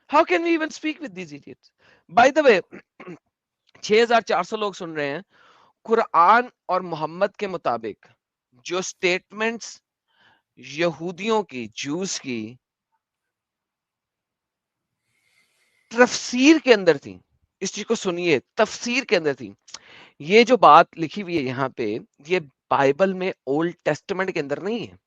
A: how can we even speak with these idiots? By the way 6400 लोग सुन रहे हैं। कुरान और मोहम्मद के मुताबिक जो स्टेटमेंट्स यहूदियों की, जूस की तफसीर के अंदर थी, इस चीज को सुनिए, तफसीर के अंदर थी। ये जो बात लिखी हुई है यहाँ पे, ये बाइबल में ओल्ड टेस्टामेंट के अंदर नहीं है।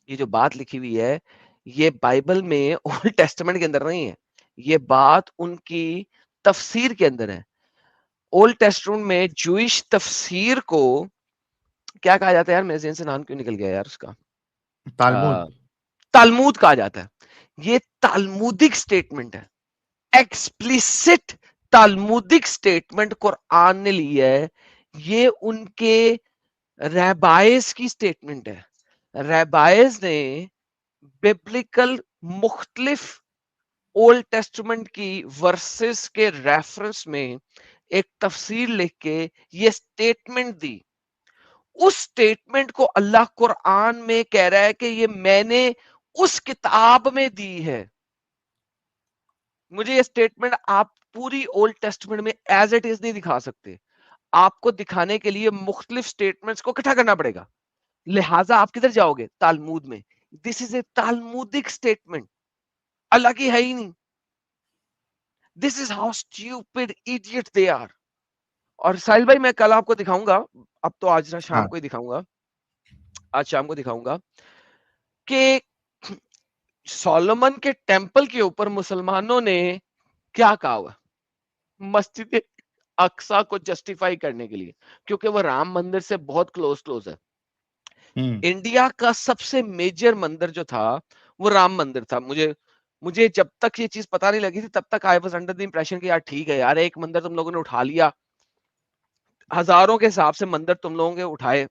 A: ये जो बात लिखी हुई है, ये बाइबल में ओल्ड टेस्टामेंट के अंदर नहीं है। ये बात उनकी तफसीर के अंदर है। ओल्ड टेस्टामेंट में जूइश तफसीर को क्या कहा जाता है यार? मेरे ज़हन से नाम क्यों निकल गया यार उसका?
D: तालमुद।
A: तालमुद कहा जाता है। ये तालमुदिक स्टेटमेंट है, एक्सप्लिसिट तालमुदिक स्टेटमेंट कुरान ने ली है। ये उनके रैबाइज की स्टेटमेंट है। रैबाइज ने बिब्लिकल मुख्तलिफ ओल्ड टेस्टामेंट की वर्सेस के रेफरेंस में एक तफसीर लिख के ये स्टेटमेंट दी। उस स्टेटमेंट को अल्लाह कुरान में कह रहा है कि ये मैंने उस किताब में दी है। मुझे ये स्टेटमेंट आप पूरी ओल्ड टेस्टामेंट में एज इट इज नहीं दिखा सकते। आपको दिखाने के लिए मुख्तलिफ स्टेटमेंट्स को इकट्ठा करना पड़ेगा। लिहाजा आप किधर जाओगे? तालमुद में। This is a Talmudic statement, अल्लाह की है ही नहीं। This is how stupid idiot they are. और साहिल भाई, मैं कल आपको दिखाऊंगा, अब तो आज शाम
D: हाँ।
A: को ही दिखाऊंगा, आज शाम को दिखाऊंगा कि सोलोमन के टेंपल के ऊपर मुसलमानों ने क्या कहा हुआ, मस्जिद अक्सा को जस्टिफाई करने के लिए, क्योंकि वो राम मंदिर से बहुत क्लोज है। इंडिया का सबसे मेजर मंदिर जो था वो राम मंदिर था। मुझे जब तक ये चीज पता नहीं लगी थी तब तक I was under the impression कि यार ठीक है यार, एक मंदिर तुम लोगों ने उठा लिया, हजारों के हिसाब से मंदिर तुम लोगों के उठाए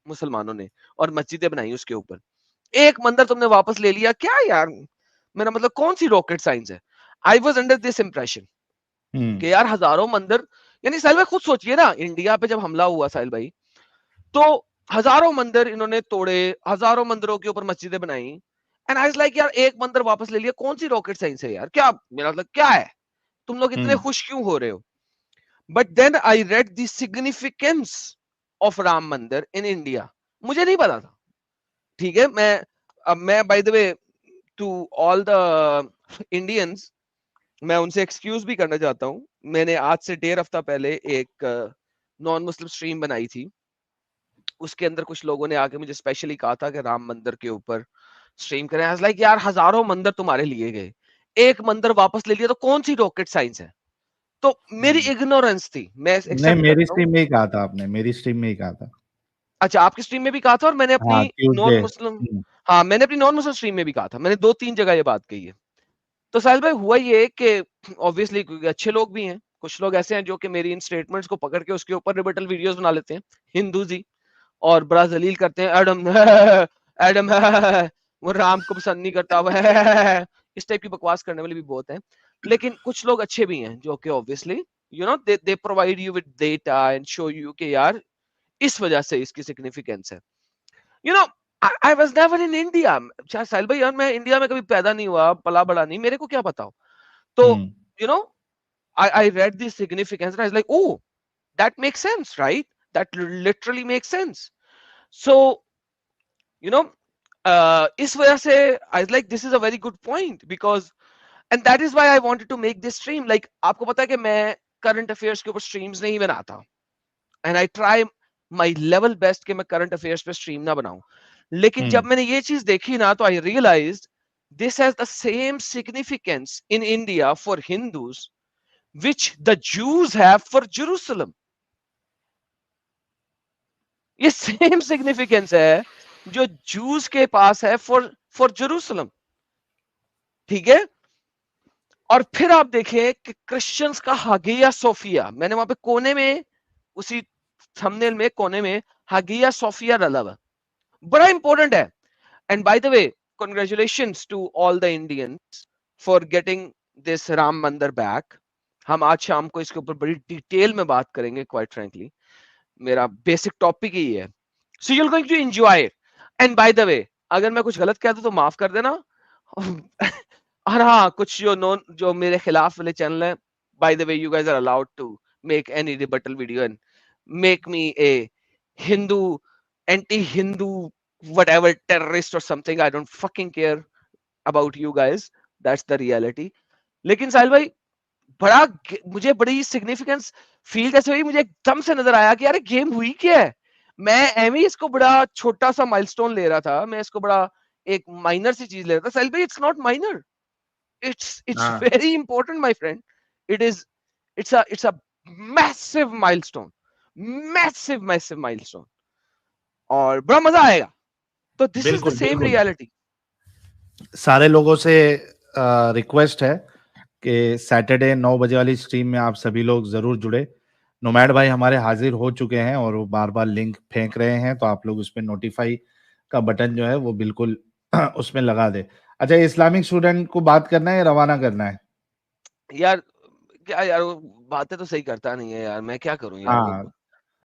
A: मुसलमानों ने और मस्जिदें बनाई उसके ऊपर, एक मंदिर तुमने वापस ले लिया क्या यार? मेरा मतलब कौन सी रॉकेट साइंस है? I was under this impression कि यार हजारों मंदिर, यानी साहिल भाई खुद सोचिए ना, इंडिया पे जब हमला हुआ साहिल भाई, तो हजारों मंदिर इन्होंने तोड़े, हजारों मंदिरों के ऊपर मस्जिदें बनाई, एंड आई वाज लाइक यार एक मंदिर वापस ले लिया, कौन सी रॉकेट साइंस है यार? क्या मेरा मतलब क्या है, तुम लोग इतने खुश क्यों हो रहे हो? But then I read the significance of Ram Mandir in India. मुझे नहीं पता था, ठीक है। मैं by the way to all the Indians, मैं उनसे एक्सक्यूज भी करना चाहता हूं। मैंने आज से 1.5 हफ्ता पहले एक नॉन मुस्लिम स्ट्रीम बनाई थी, उसके अंदर कुछ लोगों ने आके मुझे स्पेशली कहा था कि राम मंदिर के ऊपर स्ट्रीम करें। आई वाज लाइक यार हजारों मंदिर तुम्हारे लिए गए, एक मंदिर वापस ले लिया, तो कौन सी रॉकेट साइंस है? तो मेरी इग्नोरेंस थी, मैं
D: नहीं,
A: एक्सेप्ट
D: मेरी
A: करता हूं।
D: स्ट्रीम में ही कहा था आपने, मेरी स्ट्रीम में ही कहा था।
A: अच्छा, आपकी स्ट्रीम में भी कहा था, और मैंने अपनी
D: हाँ,
A: नॉन
D: ट्यूसडे।
A: मुस्लिम, हाँ मैंने अपनी नॉन मुस्लिम स्ट्रीम में भी कहा था। मैंने 2-3 जगह ये बात कही है। तो साहिल भाई हुआ ये कि ऑब्वियसली क्योंकि अच्छे लोग भी हैं, कुछ लोग ऐसे हैं जो कि मेरी इन स्टेटमेंट्स को पकड़ के उसके ऊपर रिबटल वीडियोस बना लेते हैं, हिंदू जी, और बड़ा जलील करते हैं, एडम एडम वो राम को पसंद नहीं करता, वह इस टाइप की बकवास करने वाले भी बहुत हैं। लेकिन कुछ लोग अच्छे भी हैं जो कि obviously you know they provide you with data and show you कि यार इस वजह से इसकी सिग्निफिकेंस है। You know I was never in India. Sahil भाई यार, मैं इंडिया में कभी पैदा नहीं हुआ, पला बड़ा नहीं, मेरे को क्या पता हो। तो you know I read the significance and I was like, oh, that makes sense, right? That literally makes sense. So, you know, इस वजह से I was like, this is a very good point because, and that is why I wanted to make this stream. Like, आपको पता है कि मैं current affairs के ऊपर streams नहीं बनाता, and I try my level best कि मैं current affairs पे stream ना बनाऊं। लेकिन जब मैंने ये चीज देखी ना, तो I realized this has the same significance in India for Hindus which the Jews have for Jerusalem. ये सेम सिग्निफिकेंस है जो जूस के पास है फॉर जेरूसलम, ठीक है। और फिर आप देखें कि क्रिश्चियंस का हागिया सोफिया, मैंने वहां पे कोने में उसी थंबनेल में कोने में हागिया सोफिया डाला हुआ, बड़ा इंपॉर्टेंट है। And by the way, congratulations to all the Indians for getting this Ram मंदिर बैक। हम आज शाम को इसके ऊपर बड़ी डिटेल में बात करेंगे, क्वाइट फ्रैंकली मेरा बेसिक टॉपिक ही है। So you are going to enjoy it. And by the way, अगर मैं कुछ गलत कहता तो माफ कर देना। और हाँ, कुछ जो मेरे खिलाफ वाले चैनल है, by the way you guys are allowed to make any rebuttal video and make me a Hindu, anti-Hindu, whatever, terrorist or something. I don't fucking care about you guys. That's the reality. लेकिन साहिल भाई, मुझे बड़ी सिग्निफिकेंस फील कैसे हुई, मुझे एकदम से नजर आया कि यार गेम हुई क्या है। मैं एमी इसको बड़ा छोटा सा माइलस्टोन ले रहा था, मैं इसको बड़ा एक माइनर सी चीज ले रहा था। साहिल भाई, it's not minor, it's very important, my friend. It's a massive milestone, massive milestone, और बड़ा मजा आएगा। तो this is the same reality.
D: सारे लोगों से रिक्वेस्ट है कि सैटरडे 9 बजे वाली स्ट्रीम में आप सभी लोग जरूर जुड़े। नोमैड भाई हमारे हाजिर हो चुके हैं और वो बार बार लिंक फेंक रहे हैं, तो आप लोग उसमें नोटिफाई का बटन जो है वो बिल्कुल उसमें लगा दे। अच्छा, इस्लामिक स्टूडेंट को बात करना है या रवाना करना है?
A: यार क्या यार, बातें तो सही करता नहीं है यार, मैं क्या करूं यार।
D: हाँ,